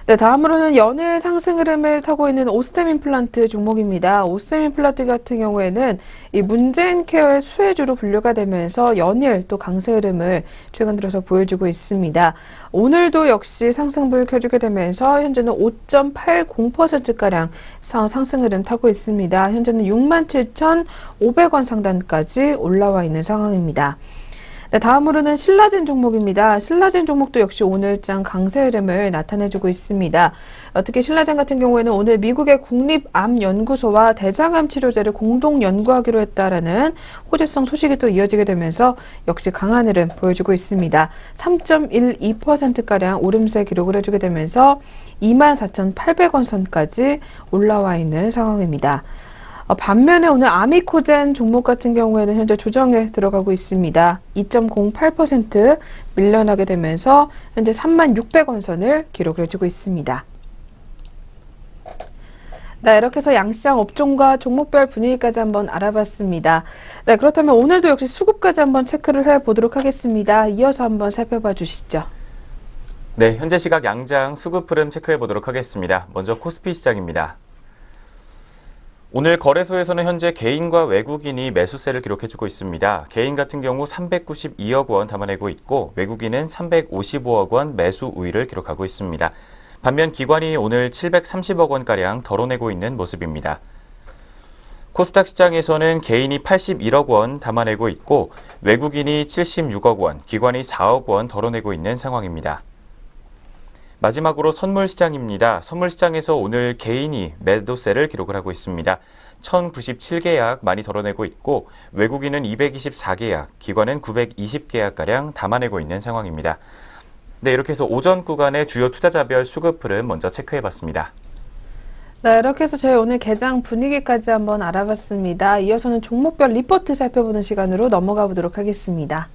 네, 다음으로는 연일 상승 흐름을 타고 있는 오스템 임플란트 종목입니다. 오스템 임플란트 같은 경우에는 이 문재인 케어의 수혜주로 분류가 되면서 연일 또 강세 흐름을 최근 들어서 보여주고 있습니다. 오늘도 역시 상승불 켜주게 되면서 현재는 5.80%가량 상승 흐름 타고 있습니다. 현재는 67,500원 상단까지 올라와 있는 상황입니다. 네, 다음으로는 신라젠 종목입니다. 신라젠 종목도 역시 오늘장 강세 흐름을 나타내주고 있습니다. 특히 신라젠 같은 경우에는 오늘 미국의 국립암연구소와 대장암 치료제를 공동 연구하기로 했다라는 호재성 소식이 또 이어지게 되면서 역시 강한 흐름 보여주고 있습니다. 3.12%가량 오름세 기록을 해주게 되면서 24,800원 선까지 올라와 있는 상황입니다. 반면에 오늘 아미코젠 종목 같은 경우에는 현재 조정에 들어가고 있습니다. 2.08% 밀려나게 되면서 현재 36,600원 선을 기록을 해주고 있습니다. 네, 이렇게 해서 양시장 업종과 종목별 분위기까지 한번 알아봤습니다. 네, 그렇다면 오늘도 역시 수급까지 한번 체크를 해보도록 하겠습니다. 이어서 한번 살펴봐 주시죠. 네, 현재 시각 양장 수급 흐름 체크해 보도록 하겠습니다. 먼저 코스피 시장입니다. 오늘 거래소에서는 현재 개인과 외국인이 매수세를 기록해주고 있습니다. 개인 같은 경우 392억 원 담아내고 있고 외국인은 355억 원 매수 우위를 기록하고 있습니다. 반면 기관이 오늘 730억 원가량 덜어내고 있는 모습입니다. 코스닥 시장에서는 개인이 81억 원 담아내고 있고 외국인이 76억 원, 기관이 4억 원 덜어내고 있는 상황입니다. 마지막으로 선물 시장입니다. 선물 시장에서 오늘 개인이 매도세를 기록을 하고 있습니다. 1097계약 많이 덜어내고 있고 외국인은 224계약, 기관은 920계약가량 담아내고 있는 상황입니다. 네, 이렇게 해서 오전 구간의 주요 투자자별 수급 흐름 먼저 체크해봤습니다. 네, 이렇게 해서 저희 오늘 개장 분위기까지 한번 알아봤습니다. 이어서는 종목별 리포트 살펴보는 시간으로 넘어가 보도록 하겠습니다.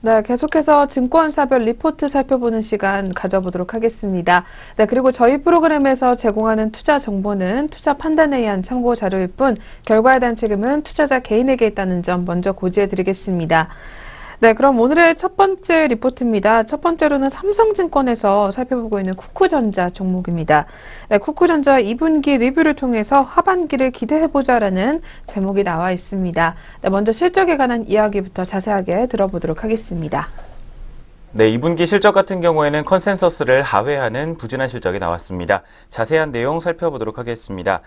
네, 계속해서 증권사별 리포트 살펴보는 시간 가져보도록 하겠습니다. 네, 그리고 저희 프로그램에서 제공하는 투자 정보는 투자 판단에 의한 참고 자료일 뿐 결과에 대한 책임은 투자자 개인에게 있다는 점 먼저 고지해 드리겠습니다. 네, 그럼 오늘의 첫 번째 리포트입니다. 첫 번째로는 삼성증권에서 살펴보고 있는 쿠쿠전자 종목입니다. 네, 쿠쿠전자 2분기 리뷰를 통해서 하반기를 기대해보자라는 제목이 나와 있습니다. 네, 먼저 실적에 관한 이야기부터 자세하게 들어보도록 하겠습니다. 네, 2분기 실적 같은 경우에는 컨센서스를 하회하는 부진한 실적이 나왔습니다. 자세한 내용 살펴보도록 하겠습니다.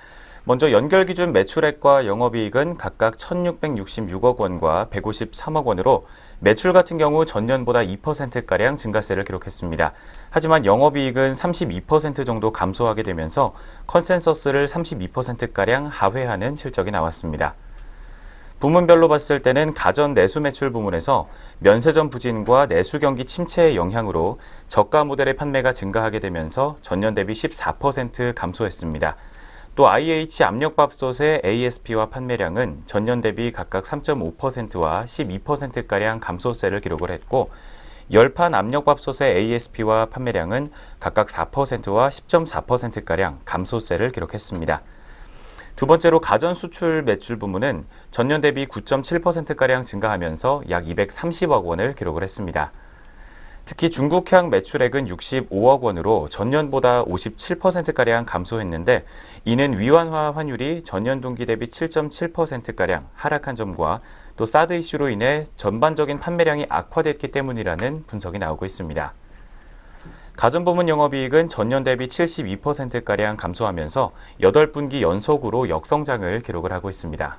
먼저 연결 기준 매출액과 영업이익은 각각 1,666억 원과 153억 원으로 매출 같은 경우 전년보다 2%가량 증가세를 기록했습니다. 하지만 영업이익은 32% 정도 감소하게 되면서 컨센서스를 32%가량 하회하는 실적이 나왔습니다. 부문별로 봤을 때는 가전 내수 매출 부문에서 면세점 부진과 내수 경기 침체의 영향으로 저가 모델의 판매가 증가하게 되면서 전년 대비 14% 감소했습니다. 또 IH 압력밥솥의 ASP와 판매량은 전년 대비 각각 3.5%와 12%가량 감소세를 기록을 했고 열판 압력밥솥의 ASP와 판매량은 각각 4%와 10.4%가량 감소세를 기록했습니다. 두 번째로 가전 수출 매출 부문은 전년 대비 9.7%가량 증가하면서 약 230억 원을 기록을 했습니다. 특히 중국향 매출액은 65억 원으로 전년보다 57%가량 감소했는데 이는 위안화 환율이 전년 동기 대비 7.7%가량 하락한 점과 또 사드 이슈로 인해 전반적인 판매량이 악화됐기 때문이라는 분석이 나오고 있습니다. 가전 부문 영업이익은 전년 대비 72%가량 감소하면서 8분기 연속으로 역성장을 기록을 하고 있습니다.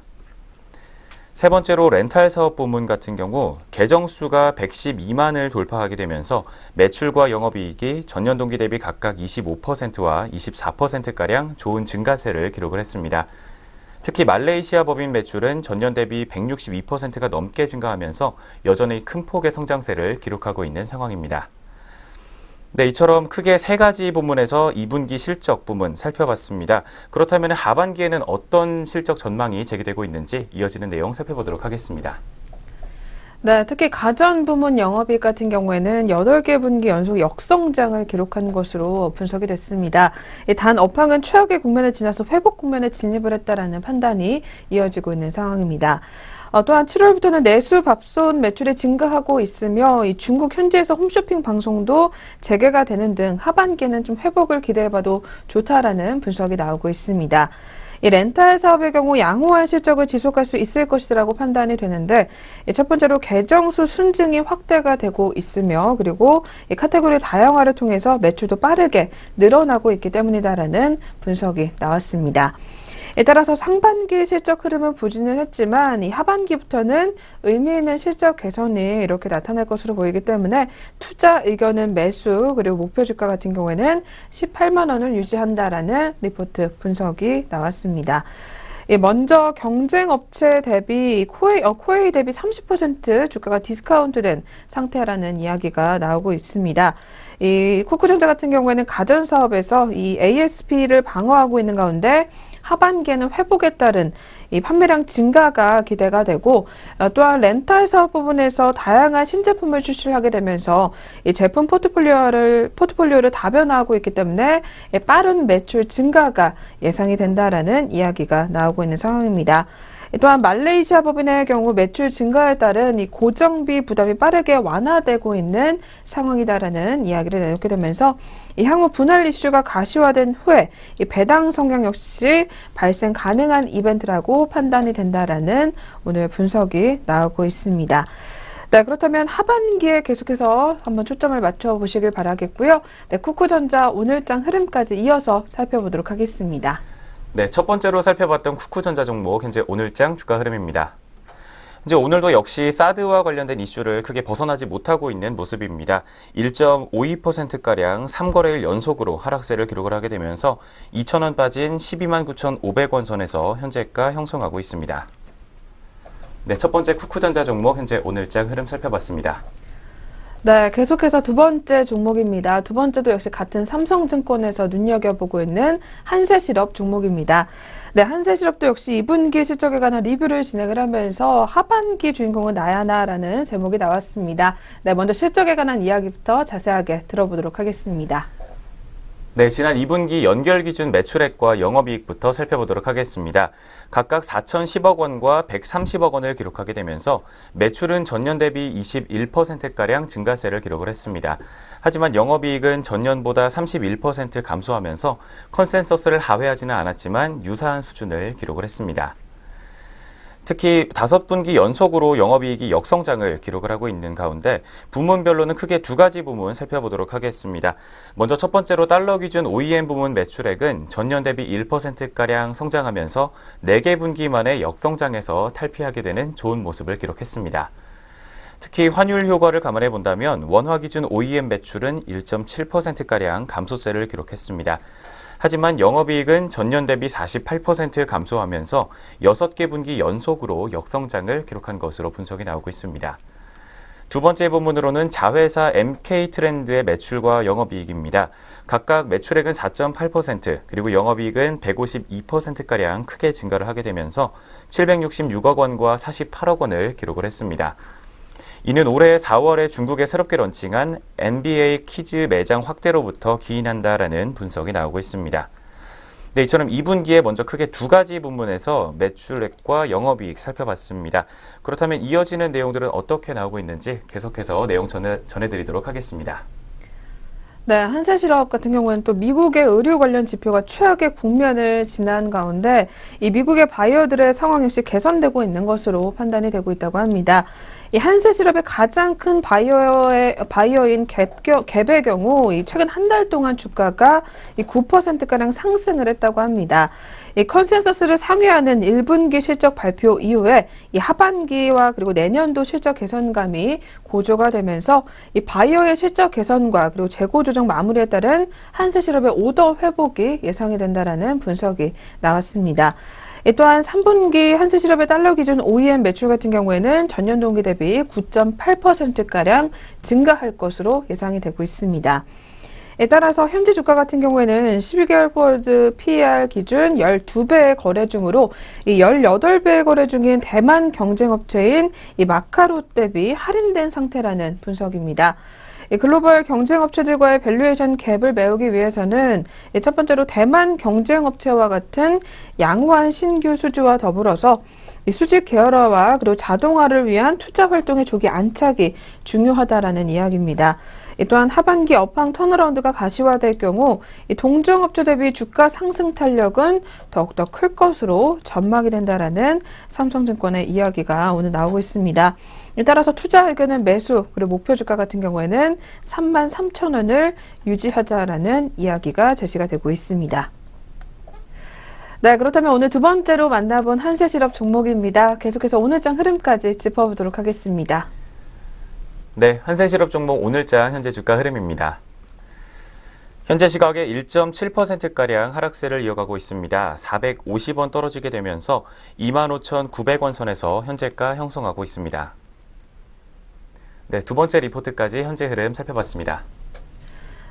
세 번째로 렌탈 사업 부문 같은 경우 계정 수가 112만을 돌파하게 되면서 매출과 영업이익이 전년 동기 대비 각각 25%와 24%가량 좋은 증가세를 기록을 했습니다. 특히 말레이시아 법인 매출은 전년 대비 162%가 넘게 증가하면서 여전히 큰 폭의 성장세를 기록하고 있는 상황입니다. 네, 이처럼 크게 세 가지 부문에서 2분기 실적 부문 살펴봤습니다. 그렇다면 하반기에는 어떤 실적 전망이 제기되고 있는지 이어지는 내용 살펴보도록 하겠습니다. 네, 특히 가전 부문 영업이익 같은 경우에는 8개 분기 연속 역성장을 기록한 것으로 분석이 됐습니다. 단 업황은 최악의 국면을 지나서 회복 국면에 진입을 했다라는 판단이 이어지고 있는 상황입니다. 또한 7월부터는 내수 밥솥 매출이 증가하고 있으며 이 중국 현지에서 홈쇼핑 방송도 재개가 되는 등 하반기에는 좀 회복을 기대해봐도 좋다라는 분석이 나오고 있습니다. 이 렌탈 사업의 경우 양호한 실적을 지속할 수 있을 것이라고 판단이 되는데 첫 번째로 계정수 순증이 확대가 되고 있으며 그리고 이 카테고리 다양화를 통해서 매출도 빠르게 늘어나고 있기 때문이다라는 분석이 나왔습니다. 따라서 상반기 실적 흐름은 부진을 했지만 이 하반기부터는 의미 있는 실적 개선이 이렇게 나타날 것으로 보이기 때문에 투자 의견은 매수 그리고 목표 주가 같은 경우에는 18만 원을 유지한다라는 리포트 분석이 나왔습니다. 먼저 경쟁 업체 대비 코웨이 대비 30% 주가가 디스카운트된 상태라는 이야기가 나오고 있습니다. 이 쿠쿠전자 같은 경우에는 가전 사업에서 이 ASP를 방어하고 있는 가운데 하반기에는 회복에 따른 이 판매량 증가가 기대가 되고 또한 렌탈 사업 부분에서 다양한 신제품을 출시하게 되면서 이 제품 포트폴리오를 다변화하고 있기 때문에 빠른 매출 증가가 예상이 된다라는 이야기가 나오고 있는 상황입니다. 또한 말레이시아 법인의 경우 매출 증가에 따른 이 고정비 부담이 빠르게 완화되고 있는 상황이다라는 이야기를 내놓게 되면서 이 향후 분할 이슈가 가시화된 후에 이 배당 성향 역시 발생 가능한 이벤트라고 판단이 된다라는 오늘 분석이 나오고 있습니다. 네, 그렇다면 하반기에 계속해서 한번 초점을 맞춰보시길 바라겠고요. 네, 쿠쿠전자 오늘장 흐름까지 이어서 살펴보도록 하겠습니다. 네, 첫 번째로 살펴봤던 쿠쿠전자 종목 현재 오늘장 주가 흐름입니다. 이제 오늘도 역시 사드와 관련된 이슈를 크게 벗어나지 못하고 있는 모습입니다. 1.52%가량 3거래일 연속으로 하락세를 기록을 하게 되면서 2,000원 빠진 12만 9,500원 선에서 현재가 형성하고 있습니다. 네, 첫 번째 쿠쿠전자 종목 현재 오늘장 흐름 살펴봤습니다. 네, 계속해서 두 번째 종목입니다. 두 번째도 역시 같은 삼성증권에서 눈여겨보고 있는 한세실업 종목입니다. 네, 한세실업도 역시 2분기 실적에 관한 리뷰를 진행을 하면서 하반기 주인공은 나야나라는 제목이 나왔습니다. 네, 먼저 실적에 관한 이야기부터 자세하게 들어보도록 하겠습니다. 네, 지난 2분기 연결 기준 매출액과 영업이익부터 살펴보도록 하겠습니다. 각각 4,010억 원과 130억 원을 기록하게 되면서 매출은 전년 대비 21%가량 증가세를 기록을 했습니다. 하지만 영업이익은 전년보다 31% 감소하면서 컨센서스를 하회하지는 않았지만 유사한 수준을 기록을 했습니다. 특히 5분기 연속으로 영업이익이 역성장을 기록을 하고 있는 가운데 부문별로는 크게 두 가지 부문 살펴보도록 하겠습니다. 먼저 첫 번째로 달러 기준 OEM 부문 매출액은 전년 대비 1%가량 성장하면서 4개 분기 만에 역성장에서 탈피하게 되는 좋은 모습을 기록했습니다. 특히 환율 효과를 감안해 본다면 원화 기준 OEM 매출은 1.7%가량 감소세를 기록했습니다. 하지만 영업이익은 전년 대비 48% 감소하면서 6개 분기 연속으로 역성장을 기록한 것으로 분석이 나오고 있습니다. 두 번째 부문으로는 자회사 MK트렌드의 매출과 영업이익입니다. 각각 매출액은 4.8% 그리고 영업이익은 152%가량 크게 증가를 하게 되면서 766억 원과 48억 원을 기록을 했습니다. 이는 올해 4월에 중국에 새롭게 런칭한 NBA 키즈 매장 확대로부터 기인한다라는 분석이 나오고 있습니다. 네, 이처럼 2분기에 먼저 크게 두 가지 부문에서 매출액과 영업이익 살펴봤습니다. 그렇다면 이어지는 내용들은 어떻게 나오고 있는지 계속해서 내용 전해드리도록 하겠습니다. 네, 한세실업 같은 경우에는 또 미국의 의료 관련 지표가 최악의 국면을 지난 가운데 이 미국의 바이어들의 상황 역시 개선되고 있는 것으로 판단이 되고 있다고 합니다. 이 한세실업의 가장 큰 바이어인 갭의 경우 이 최근 한 달 동안 주가가 이 9%가량 상승을 했다고 합니다. 이 컨센서스를 상회하는 1분기 실적 발표 이후에 이 하반기와 그리고 내년도 실적 개선감이 고조가 되면서 이 바이어의 실적 개선과 그리고 재고 조정 마무리에 따른 한세실업의 오더 회복이 예상이 된다라는 분석이 나왔습니다. 또한 3분기 한세실업의 달러 기준 OEM 매출 같은 경우에는 전년 동기 대비 9.8%가량 증가할 것으로 예상이 되고 있습니다. 따라서 현재 주가 같은 경우에는 12개월 포워드 PER 기준 12배의 거래 중으로 이 18배의 거래 중인 대만 경쟁업체인 이 마카롯 대비 할인된 상태라는 분석입니다. 글로벌 경쟁업체들과의 밸류에이션 갭을 메우기 위해서는 첫 번째로 대만 경쟁업체와 같은 양호한 신규 수주와 더불어서 수직 계열화와 그리고 자동화를 위한 투자 활동의 조기 안착이 중요하다라는 이야기입니다. 또한 하반기 업황 턴어라운드가 가시화될 경우 동종업체 대비 주가 상승 탄력은 더욱더 클 것으로 전망이 된다라는 삼성증권의 이야기가 오늘 나오고 있습니다. 따라서 투자 의견은 매수, 그리고 목표 주가 같은 경우에는 33,000원을 유지하자라는 이야기가 제시가 되고 있습니다. 네, 그렇다면 오늘 두 번째로 만나본 한세실업 종목입니다. 계속해서 오늘장 흐름까지 짚어보도록 하겠습니다. 네, 한세실업 종목 오늘장 현재 주가 흐름입니다. 현재 시각에 1.7%가량 하락세를 이어가고 있습니다. 450원 떨어지게 되면서 25,900원 선에서 현재가 형성하고 있습니다. 네, 두 번째 리포트까지 현재 흐름 살펴봤습니다.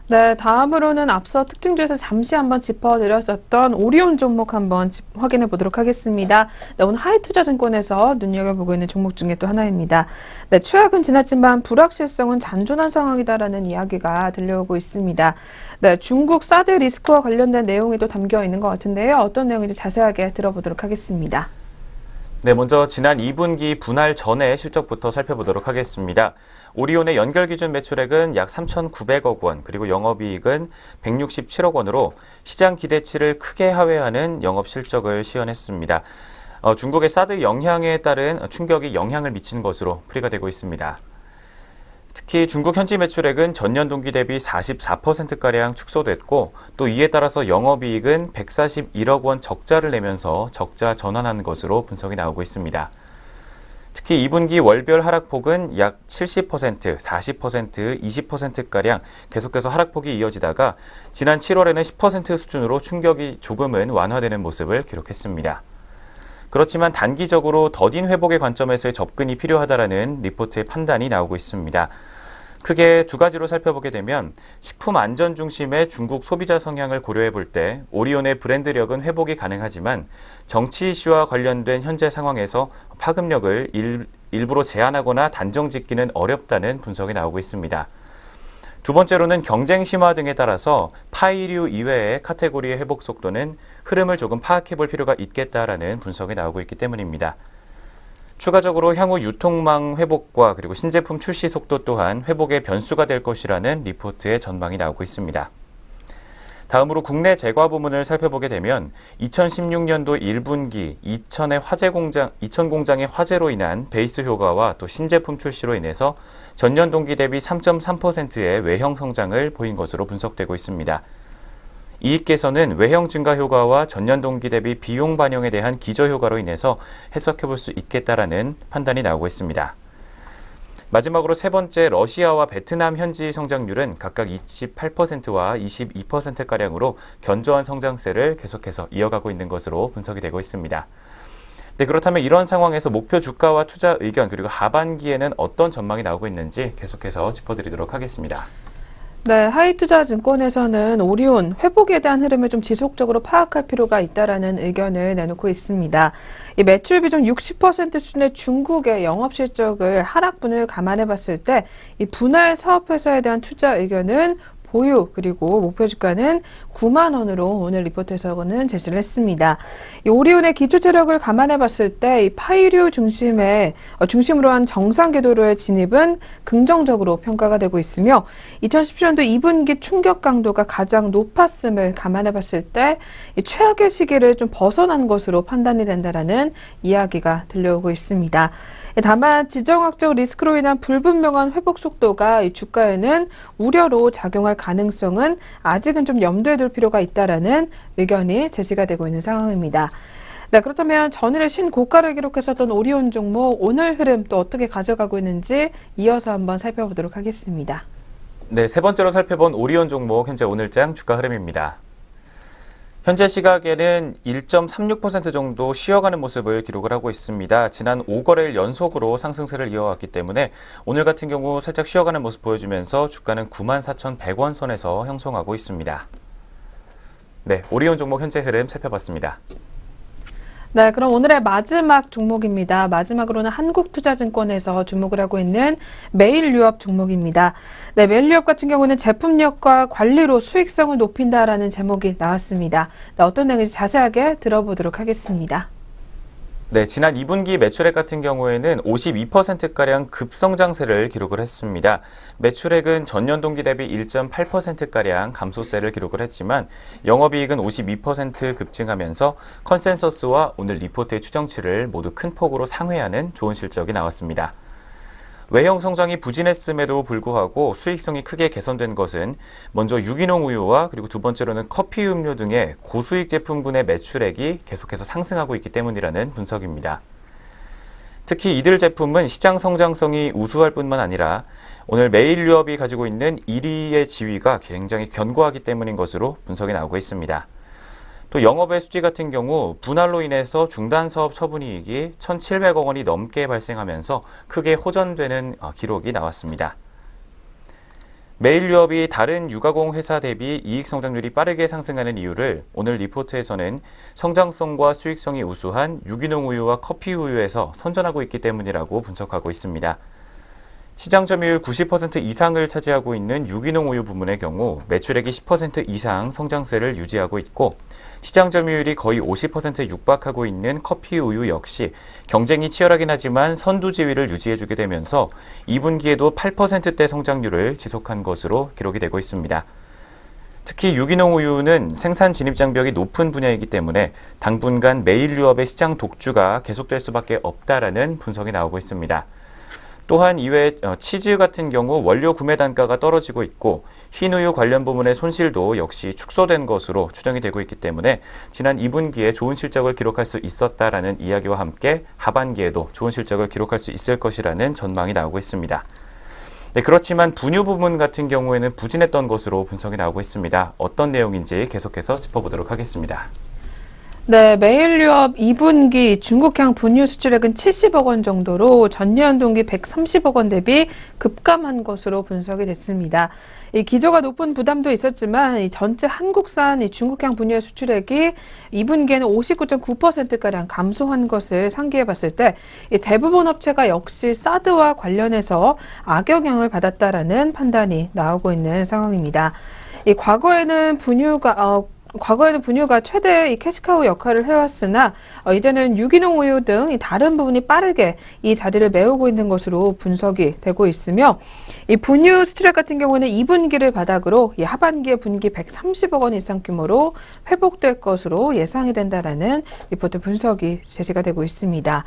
네, 다음으로는 앞서 특징주에서 잠시 한번 짚어드렸었던 오리온 종목 한번 확인해 보도록 하겠습니다. 네, 오늘 하이투자증권에서 눈여겨보고 있는 종목 중에 또 하나입니다. 네, 최악은 지났지만 불확실성은 잔존한 상황이다라는 이야기가 들려오고 있습니다. 네, 중국 사드 리스크와 관련된 내용이 또 담겨 있는 것 같은데요. 어떤 내용인지 자세하게 들어보도록 하겠습니다. 네, 먼저 지난 2분기 분할 전의 실적부터 살펴보도록 하겠습니다. 오리온의 연결 기준 매출액은 약 3,900억 원, 그리고 영업이익은 167억 원으로 시장 기대치를 크게 하회하는 영업 실적을 시현했습니다. 중국의 사드 영향에 따른 충격이 영향을 미치는 것으로 풀이가 되고 있습니다. 특히 중국 현지 매출액은 전년 동기 대비 44%가량 축소됐고 또 이에 따라서 영업이익은 141억 원 적자를 내면서 적자 전환한 것으로 분석이 나오고 있습니다. 특히 2분기 월별 하락폭은 약 70%, 40%, 20%가량 계속해서 하락폭이 이어지다가 지난 7월에는 10% 수준으로 충격이 조금은 완화되는 모습을 기록했습니다. 그렇지만 단기적으로 더딘 회복의 관점에서의 접근이 필요하다라는 리포트의 판단이 나오고 있습니다. 크게 두 가지로 살펴보게 되면 식품 안전 중심의 중국 소비자 성향을 고려해 볼 때 오리온의 브랜드력은 회복이 가능하지만 정치 이슈와 관련된 현재 상황에서 파급력을 일부러 제한하거나 단정 짓기는 어렵다는 분석이 나오고 있습니다. 두 번째로는 경쟁 심화 등에 따라서 파이류 이외의 카테고리의 회복 속도는 흐름을 조금 파악해 볼 필요가 있겠다라는 분석이 나오고 있기 때문입니다. 추가적으로 향후 유통망 회복과 그리고 신제품 출시 속도 또한 회복의 변수가 될 것이라는 리포트의 전망이 나오고 있습니다. 다음으로 국내 제과 부문을 살펴보게 되면 2016년도 1분기 2000 공장의 화재로 인한 베이스 효과와 또 신제품 출시로 인해서 전년 동기 대비 3.3%의 외형 성장을 보인 것으로 분석되고 있습니다. 이익 개선은 외형 증가 효과와 전년 동기 대비 비용 반영에 대한 기저 효과로 인해서 해석해 볼 수 있겠다라는 판단이 나오고 있습니다. 마지막으로 세 번째 러시아와 베트남 현지 성장률은 각각 28%와 22%가량으로 견조한 성장세를 계속해서 이어가고 있는 것으로 분석이 되고 있습니다. 네, 그렇다면 이런 상황에서 목표 주가와 투자 의견 그리고 하반기에는 어떤 전망이 나오고 있는지 계속해서 짚어드리도록 하겠습니다. 네, 하이투자증권에서는 오리온 회복에 대한 흐름을 좀 지속적으로 파악할 필요가 있다라는 의견을 내놓고 있습니다. 이 매출 비중 60% 수준의 중국의 영업 실적을 하락분을 감안해 봤을 때 이 분할 사업 회사에 대한 투자 의견은 보유 그리고 목표 주가는 9만 원으로 오늘 리포트에서는 제시를 했습니다. 이 오리온의 기초 체력을 감안해 봤을 때 이 파이류 중심으로 한 정상 궤도로의 진입은 긍정적으로 평가가 되고 있으며 2017년도 2분기 충격 강도가 가장 높았음을 감안해 봤을 때 이 최악의 시기를 좀 벗어난 것으로 판단이 된다라는 이야기가 들려오고 있습니다. 다만 지정학적 리스크로 인한 불분명한 회복 속도가 이 주가에는 우려로 작용할 가능성은 아직은 좀 염두에 둘 필요가 있다라는 의견이 제시가 되고 있는 상황입니다. 네, 그렇다면 전일에 신고가를 기록했었던 오리온 종목 오늘 흐름 또 어떻게 가져가고 있는지 이어서 한번 살펴보도록 하겠습니다. 네, 세 번째로 살펴본 오리온 종목 현재 오늘장 주가 흐름입니다. 현재 시각에는 1.36% 정도 쉬어가는 모습을 기록을 하고 있습니다. 지난 5거래일 연속으로 상승세를 이어왔기 때문에 오늘 같은 경우 살짝 쉬어가는 모습 보여주면서 주가는 94,100원 선에서 형성하고 있습니다. 네, 오리온 종목 현재 흐름 살펴봤습니다. 네, 그럼 오늘의 마지막 종목입니다. 마지막으로는 한국투자증권에서 주목을 하고 있는 메일유업 종목입니다. 네, 메일유업 같은 경우는 제품력과 관리로 수익성을 높인다라는 제목이 나왔습니다. 네, 어떤 내용인지 자세하게 들어보도록 하겠습니다. 네, 지난 2분기 매출액 같은 경우에는 52%가량 급성장세를 기록을 했습니다. 매출액은 전년 동기 대비 1.8%가량 감소세를 기록을 했지만 영업이익은 52% 급증하면서 컨센서스와 오늘 리포트의 추정치를 모두 큰 폭으로 상회하는 좋은 실적이 나왔습니다. 외형 성장이 부진했음에도 불구하고 수익성이 크게 개선된 것은 먼저 유기농 우유와 그리고 두 번째로는 커피 음료 등의 고수익 제품군의 매출액이 계속해서 상승하고 있기 때문이라는 분석입니다. 특히 이들 제품은 시장 성장성이 우수할 뿐만 아니라 오늘 메일유업이 가지고 있는 1위의 지위가 굉장히 견고하기 때문인 것으로 분석이 나오고 있습니다. 또 영업외 수지 같은 경우 분할로 인해서 중단 사업 처분이익이 1,700억 원이 넘게 발생하면서 크게 호전되는 기록이 나왔습니다. 메일유업이 다른 유가공 회사 대비 이익 성장률이 빠르게 상승하는 이유를 오늘 리포트에서는 성장성과 수익성이 우수한 유기농 우유와 커피 우유에서 선전하고 있기 때문이라고 분석하고 있습니다. 시장 점유율 90% 이상을 차지하고 있는 유기농 우유 부문의 경우 매출액이 10% 이상 성장세를 유지하고 있고 시장 점유율이 거의 50%에 육박하고 있는 커피 우유 역시 경쟁이 치열하긴 하지만 선두 지위를 유지해주게 되면서 2분기에도 8%대 성장률을 지속한 것으로 기록이 되고 있습니다. 특히 유기농 우유는 생산 진입 장벽이 높은 분야이기 때문에 당분간 메일유업의 시장 독주가 계속될 수밖에 없다라는 분석이 나오고 있습니다. 또한 이외에 치즈 같은 경우 원료 구매 단가가 떨어지고 있고 흰우유 관련 부문의 손실도 역시 축소된 것으로 추정이 되고 있기 때문에 지난 2분기에 좋은 실적을 기록할 수 있었다라는 이야기와 함께 하반기에도 좋은 실적을 기록할 수 있을 것이라는 전망이 나오고 있습니다. 네, 그렇지만 분유 부문 같은 경우에는 부진했던 것으로 분석이 나오고 있습니다. 어떤 내용인지 계속해서 짚어보도록 하겠습니다. 네, 메일 유업 2분기 중국향 분유 수출액은 70억 원 정도로 전년 동기 130억 원 대비 급감한 것으로 분석이 됐습니다. 이 기저가 높은 부담도 있었지만 이 전체 한국산 이 중국향 분유의 수출액이 2분기에는 59.9%가량 감소한 것을 상기해 봤을 때 이 대부분 업체가 역시 사드와 관련해서 악영향을 받았다라는 판단이 나오고 있는 상황입니다. 이 과거에는 분유가 최대 이 캐시카우 역할을 해왔으나 이제는 유기농 우유 등 이 다른 부분이 빠르게 이 자리를 메우고 있는 것으로 분석이 되고 있으며 이 분유 수출액 같은 경우는 2분기를 바닥으로 이 하반기에 분기 130억 원 이상 규모로 회복될 것으로 예상이 된다라는 리포트 분석이 제시가 되고 있습니다.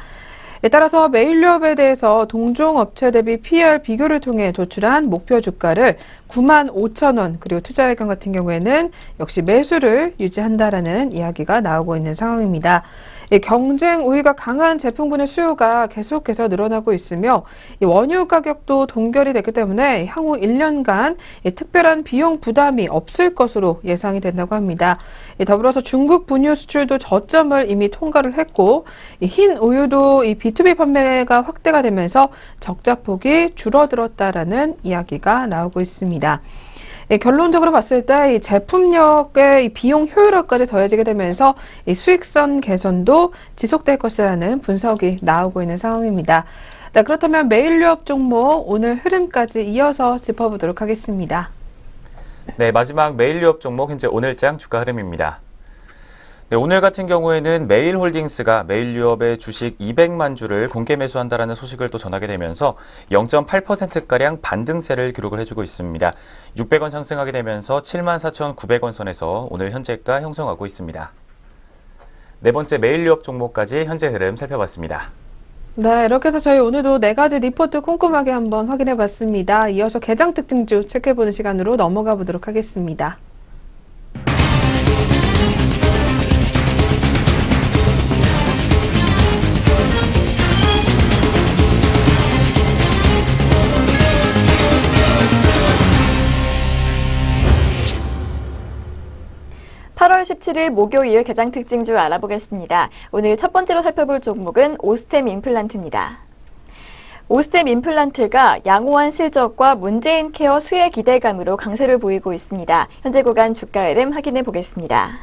따라서 메일유업에 대해서 동종 업체 대비 PER 비교를 통해 도출한 목표 주가를 95,000원, 그리고 투자외경 같은 경우에는 역시 매수를 유지한다라는 이야기가 나오고 있는 상황입니다. 경쟁 우위가 강한 제품군의 수요가 계속해서 늘어나고 있으며 원유 가격도 동결이 됐기 때문에 향후 1년간 특별한 비용 부담이 없을 것으로 예상이 된다고 합니다. 더불어서 중국 분유 수출도 저점을 이미 통과를 했고 흰 우유도 이 B2B 판매가 확대가 되면서 적자폭이 줄어들었다라는 이야기가 나오고 있습니다. 결론적으로 봤을 때 이 제품력의 이 비용 효율화까지 더해지게 되면서 이 수익성 개선도 지속될 것이라는 분석이 나오고 있는 상황입니다. 네, 그렇다면 메일유업 종목 오늘 흐름까지 이어서 짚어보도록 하겠습니다. 네, 마지막 메일유업 종목 현재 오늘장 주가 흐름입니다. 네, 오늘 같은 경우에는 메일홀딩스가 메일유업의 주식 200만 주를 공개 매수한다라는 소식을 또 전하게 되면서 0.8%가량 반등세를 기록을 해주고 있습니다. 600원 상승하게 되면서 74,900원 선에서 오늘 현재가 형성하고 있습니다. 네 번째 메일유업 종목까지 현재 흐름 살펴봤습니다. 네, 이렇게 해서 저희 오늘도 4가지 리포트 꼼꼼하게 한번 확인해 봤습니다. 이어서 개장 특징주 체크해보는 시간으로 넘어가 보도록 하겠습니다. (8월 17일) 목요일 개장 특징주 알아보겠습니다. 오늘 첫 번째로 살펴볼 종목은 오스템 임플란트입니다. 오스템 임플란트가 양호한 실적과 문재인 케어 수혜 기대감으로 강세를 보이고 있습니다. 현재 구간 주가 흐름 확인해 보겠습니다.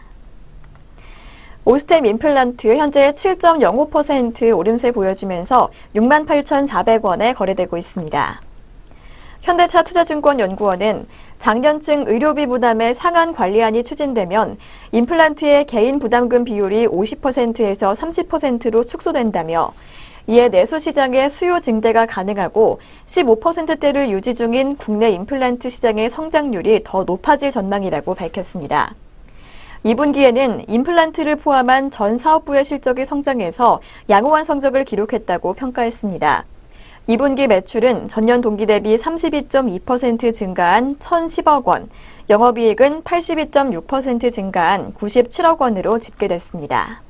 오스템 임플란트 현재 7.05% 오름세 보여주면서 68,400원에 거래되고 있습니다. 현대차 투자증권 연구원은 장년층 의료비 부담의 상한 관리안이 추진되면 임플란트의 개인 부담금 비율이 50%에서 30%로 축소된다며 이에 내수 시장의 수요 증대가 가능하고 15%대를 유지 중인 국내 임플란트 시장의 성장률이 더 높아질 전망이라고 밝혔습니다. 2분기에는 임플란트를 포함한 전 사업부의 실적이 성장해서 양호한 성적을 기록했다고 평가했습니다. 2분기 매출은 전년 동기 대비 32.2% 증가한 1,010억 원, 영업이익은 82.6% 증가한 97억 원으로 집계됐습니다.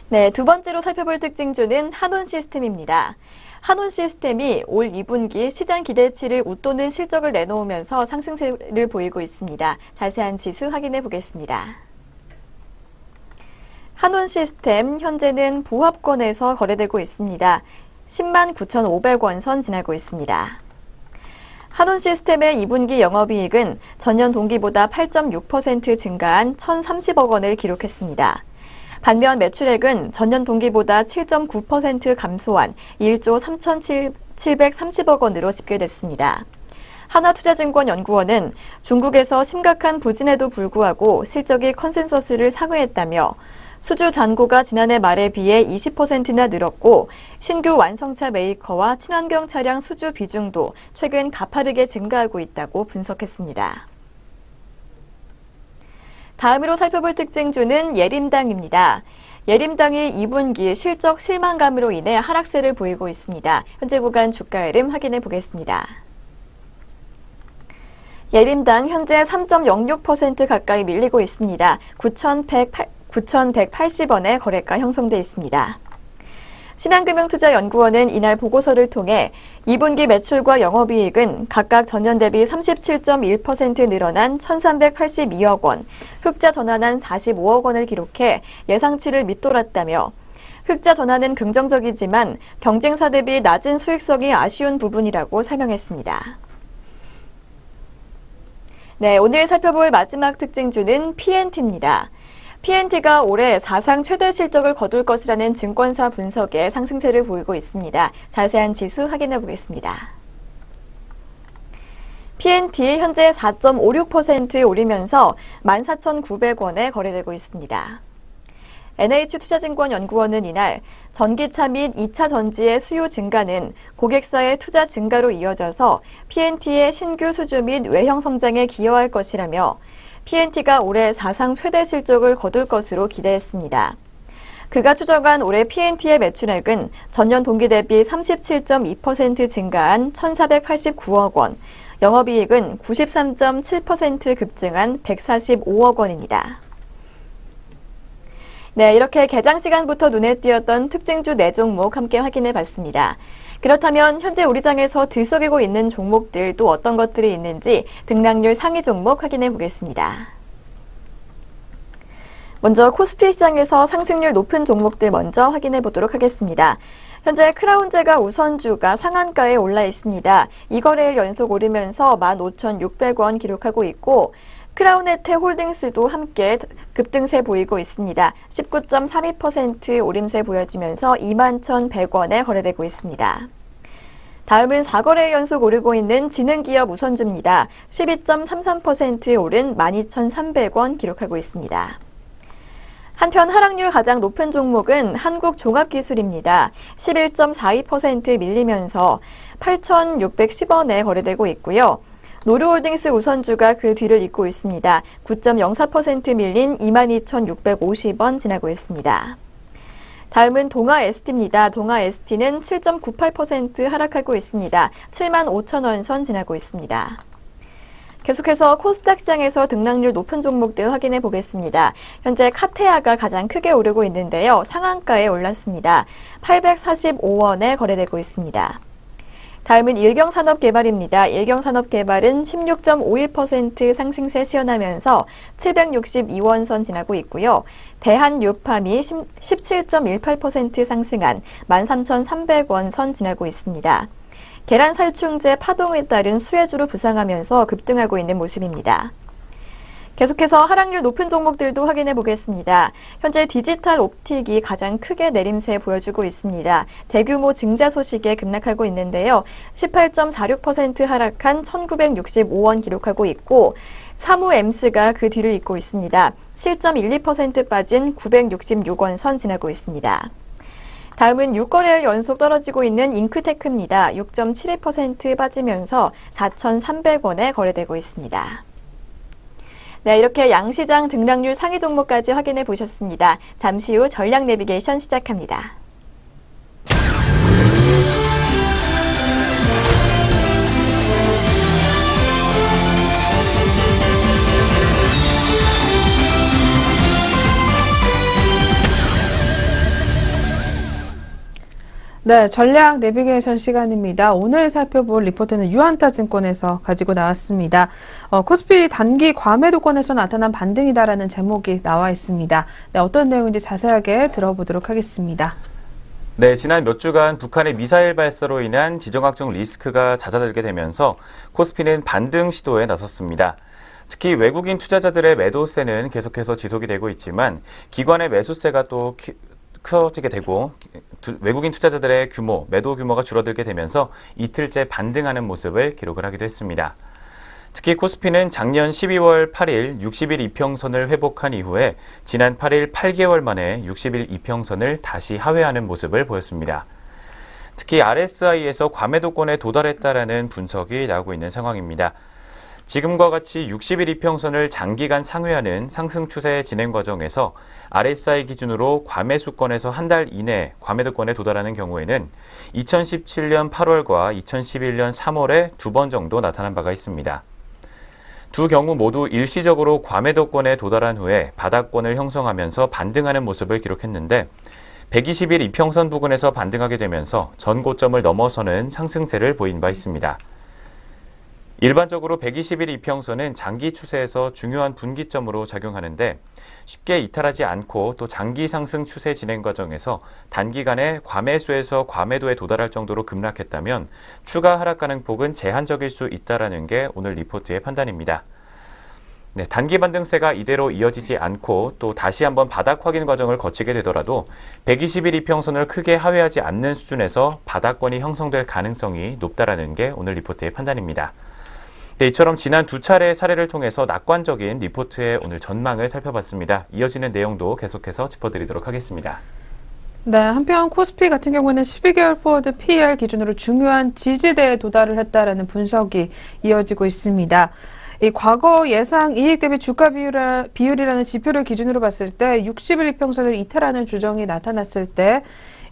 네, 두 번째로 살펴볼 특징주는 한온시스템입니다. 한온시스템이 올 2분기 시장 기대치를 웃도는 실적을 내놓으면서 상승세를 보이고 있습니다. 자세한 지수 확인해 보겠습니다. 한온시스템 현재는 보합권에서 거래되고 있습니다. 10만 9,500원 선 지나고 있습니다. 한온시스템의 2분기 영업이익은 전년 동기보다 8.6% 증가한 1,030억 원을 기록했습니다. 반면 매출액은 전년 동기보다 7.9% 감소한 1조 3,730억 원으로 집계됐습니다. 하나투자증권 연구원은 중국에서 심각한 부진에도 불구하고 실적이 컨센서스를 상회했다며 수주 잔고가 지난해 말에 비해 20%나 늘었고 신규 완성차 메이커와 친환경 차량 수주 비중도 최근 가파르게 증가하고 있다고 분석했습니다. 다음으로 살펴볼 특징주는 예림당입니다. 예림당이 2분기 실적 실망감으로 인해 하락세를 보이고 있습니다. 현재 구간 주가 흐름 확인해 보겠습니다. 예림당 현재 3.06% 가까이 밀리고 있습니다. 9,180원에 거래가 형성돼 있습니다. 신한금융투자연구원은 이날 보고서를 통해 2분기 매출과 영업이익은 각각 전년 대비 37.1% 늘어난 1,382억 원, 흑자 전환한 45억 원을 기록해 예상치를 밑돌았다며 흑자 전환은 긍정적이지만 경쟁사 대비 낮은 수익성이 아쉬운 부분이라고 설명했습니다. 네, 오늘 살펴볼 마지막 특징주는 PNT입니다. PNT가 올해 사상 최대 실적을 거둘 것이라는 증권사 분석에 상승세를 보이고 있습니다. 자세한 지수 확인해 보겠습니다. PNT 현재 4.56% 오르면서 14,900원에 거래되고 있습니다. NH투자증권연구원은 이날 전기차 및 2차 전지의 수요 증가는 고객사의 투자 증가로 이어져서 PNT의 신규 수주 및 외형 성장에 기여할 것이라며 PNT가 올해 사상 최대 실적을 거둘 것으로 기대했습니다. 그가 추정한 올해 PNT의 매출액은 전년 동기 대비 37.2% 증가한 1,489억 원, 영업이익은 93.7% 급증한 145억 원입니다. 네, 이렇게 개장 시간부터 눈에 띄었던 특징주 4종목 함께 확인해 봤습니다. 그렇다면 현재 우리 장에서 들썩이고 있는 종목들 또 어떤 것들이 있는지 등락률 상위 종목 확인해 보겠습니다. 먼저 코스피 시장에서 상승률 높은 종목들 먼저 확인해 보도록 하겠습니다. 현재 크라운제가 우선주가 상한가에 올라 있습니다. 2거래일 연속 오르면서 15,600원 기록하고 있고 크라운에테 홀딩스도 함께 급등세 보이고 있습니다. 19.32% 오름세 보여주면서 21,100원에 거래되고 있습니다. 다음은 4거래일 연속 오르고 있는 지능기업 우선주입니다. 12.33% 오른 12,300원 기록하고 있습니다. 한편 하락률 가장 높은 종목은 한국종합기술입니다. 11.42% 밀리면서 8,610원에 거래되고 있고요. 노르홀딩스 우선주가 그 뒤를 잇고 있습니다. 9.04% 밀린 22,650원 지나고 있습니다. 다음은 동아ST입니다. 동아ST는 7.98% 하락하고 있습니다. 75,000원 선 지나고 있습니다. 계속해서 코스닥 시장에서 등락률 높은 종목들 확인해 보겠습니다. 현재 카테아가 가장 크게 오르고 있는데요. 상한가에 올랐습니다. 845원에 거래되고 있습니다. 다음은 일경산업개발입니다. 일경산업개발은 16.51% 상승세 시현하면서 762원 선 지나고 있고요. 대한유팜이 17.18% 상승한 13,300원 선 지나고 있습니다. 계란살충제 파동에 따른 수혜주로 부상하면서 급등하고 있는 모습입니다. 계속해서 하락률 높은 종목들도 확인해 보겠습니다. 현재 디지털 옵틱이 가장 크게 내림세 보여주고 있습니다. 대규모 증자 소식에 급락하고 있는데요. 18.46% 하락한 1,965원 기록하고 있고 사무엠스가 그 뒤를 잇고 있습니다. 7.12% 빠진 966원 선 지나고 있습니다. 다음은 6거래일 연속 떨어지고 있는 잉크테크입니다. 6.72% 빠지면서 4,300원에 거래되고 있습니다. 네, 이렇게 양시장 등락률 상위 종목까지 확인해 보셨습니다. 잠시 후 전략 내비게이션 시작합니다. 네, 전략 내비게이션 시간입니다. 오늘 살펴볼 리포트는 유한타증권에서 가지고 나왔습니다. 코스피 단기 과매도권에서 나타난 반등이다라는 제목이 나와 있습니다. 네, 어떤 내용인지 자세하게 들어보도록 하겠습니다. 네, 지난 몇 주간 북한의 미사일 발사로 인한 지정학적 리스크가 잦아들게 되면서 코스피는 반등 시도에 나섰습니다. 특히 외국인 투자자들의 매도세는 계속해서 지속이 되고 있지만 기관의 매수세가 또 커지게 되고 외국인 투자자들의 매도 규모가 줄어들게 되면서 이틀째 반등하는 모습을 기록을 하기도 했습니다. 특히 코스피는 작년 12월 8일 60일 이평선을 회복한 이후에 지난 8일 8개월 만에 60일 이평선을 다시 하회하는 모습을 보였습니다. 특히 RSI에서 과매도권에 도달했다라는 분석이 나오고 있는 상황입니다. 지금과 같이 60일 이평선을 장기간 상회하는 상승 추세 진행 과정에서 RSI 기준으로 과매수권에서 한 달 이내 과매도권에 도달하는 경우에는 2017년 8월과 2011년 3월에 2번 정도 나타난 바가 있습니다. 두 경우 모두 일시적으로 과매도권에 도달한 후에 바닥권을 형성하면서 반등하는 모습을 기록했는데 120일 이평선 부근에서 반등하게 되면서 전 고점을 넘어서는 상승세를 보인 바 있습니다. 일반적으로 120일 이평선은 장기 추세에서 중요한 분기점으로 작용하는데 쉽게 이탈하지 않고 또 장기 상승 추세 진행 과정에서 단기간에 과매수에서 과매도에 도달할 정도로 급락했다면 추가 하락 가능폭은 제한적일 수 있다는 게 오늘 리포트의 판단입니다. 네, 단기 반등세가 이대로 이어지지 않고 또 다시 한번 바닥 확인 과정을 거치게 되더라도 120일 이평선을 크게 하회하지 않는 수준에서 바닥권이 형성될 가능성이 높다는 게 오늘 리포트의 판단입니다. 네, 이처럼 지난 두 차례의 사례를 통해서 낙관적인 리포트의 오늘 전망을 살펴봤습니다. 이어지는 내용도 계속해서 짚어드리도록 하겠습니다. 네, 한편 코스피 같은 경우는 12개월 포워드 PER 기준으로 중요한 지지대에 도달을 했다라는 분석이 이어지고 있습니다. 이 과거 예상 이익 대비 주가 비율이라는 지표를 기준으로 봤을 때 60일 이평선을 이탈하는 조정이 나타났을 때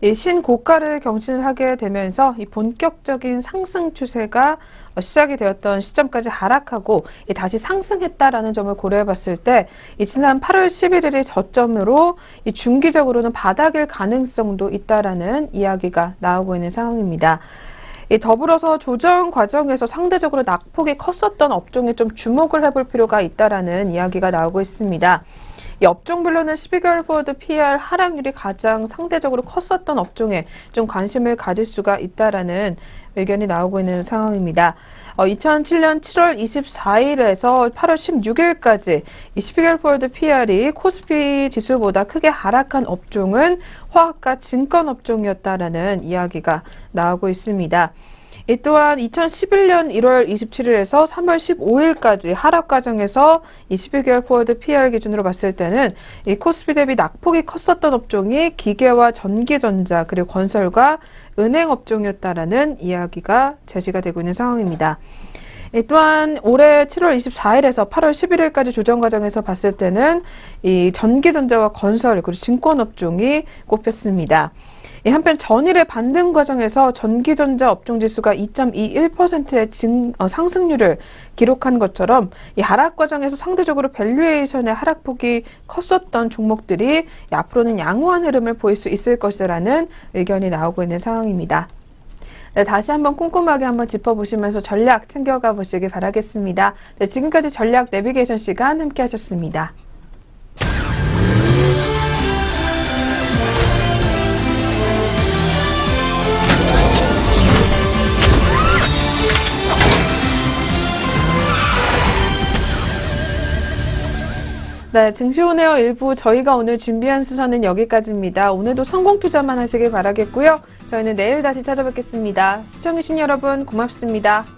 이 신고가를 경신을 하게 되면서 이 본격적인 상승 추세가 시작이 되었던 시점까지 하락하고 다시 상승했다라는 점을 고려해 봤을 때 이 지난 8월 11일의 저점으로 이 중기적으로는 바닥일 가능성도 있다라는 이야기가 나오고 있는 상황입니다. 더불어서 조정 과정에서 상대적으로 낙폭이 컸었던 업종에 좀 주목을 해볼 필요가 있다라는 이야기가 나오고 있습니다. 이 업종별로는 12개월 포워드 PER 하락률이 가장 상대적으로 컸었던 업종에 좀 관심을 가질 수가 있다라는 의견이 나오고 있는 상황입니다. 2007년 7월 24일에서 8월 16일까지 이 12개월 포워드 PER이 코스피 지수보다 크게 하락한 업종은 화학과 증권 업종이었다라는 이야기가 나오고 있습니다. 이 또한 2011년 1월 27일에서 3월 15일까지 하락 과정에서 이 12개월 포워드 PER 기준으로 봤을 때는 이 코스피 대비 낙폭이 컸었던 업종이 기계와 전기전자 그리고 건설과 은행 업종이었다라는 이야기가 제시가 되고 있는 상황입니다. 또한 올해 7월 24일에서 8월 11일까지 조정 과정에서 봤을 때는 이 전기전자와 건설 그리고 증권 업종이 꼽혔습니다. 한편 전일의 반등 과정에서 전기전자 업종 지수가 2.21%의 상승률을 기록한 것처럼 이 하락 과정에서 상대적으로 밸류에이션의 하락폭이 컸었던 종목들이 앞으로는 양호한 흐름을 보일 수 있을 것이라는 의견이 나오고 있는 상황입니다. 네, 다시 한번 꼼꼼하게 한번 짚어보시면서 전략 챙겨가 보시기 바라겠습니다. 네, 지금까지 전략 내비게이션 시간 함께 하셨습니다. 네, 증시오네어 1부 저희가 오늘 준비한 수사는 여기까지입니다. 오늘도 성공 투자만 하시길 바라겠고요. 저희는 내일 다시 찾아뵙겠습니다. 시청해주신 여러분 고맙습니다.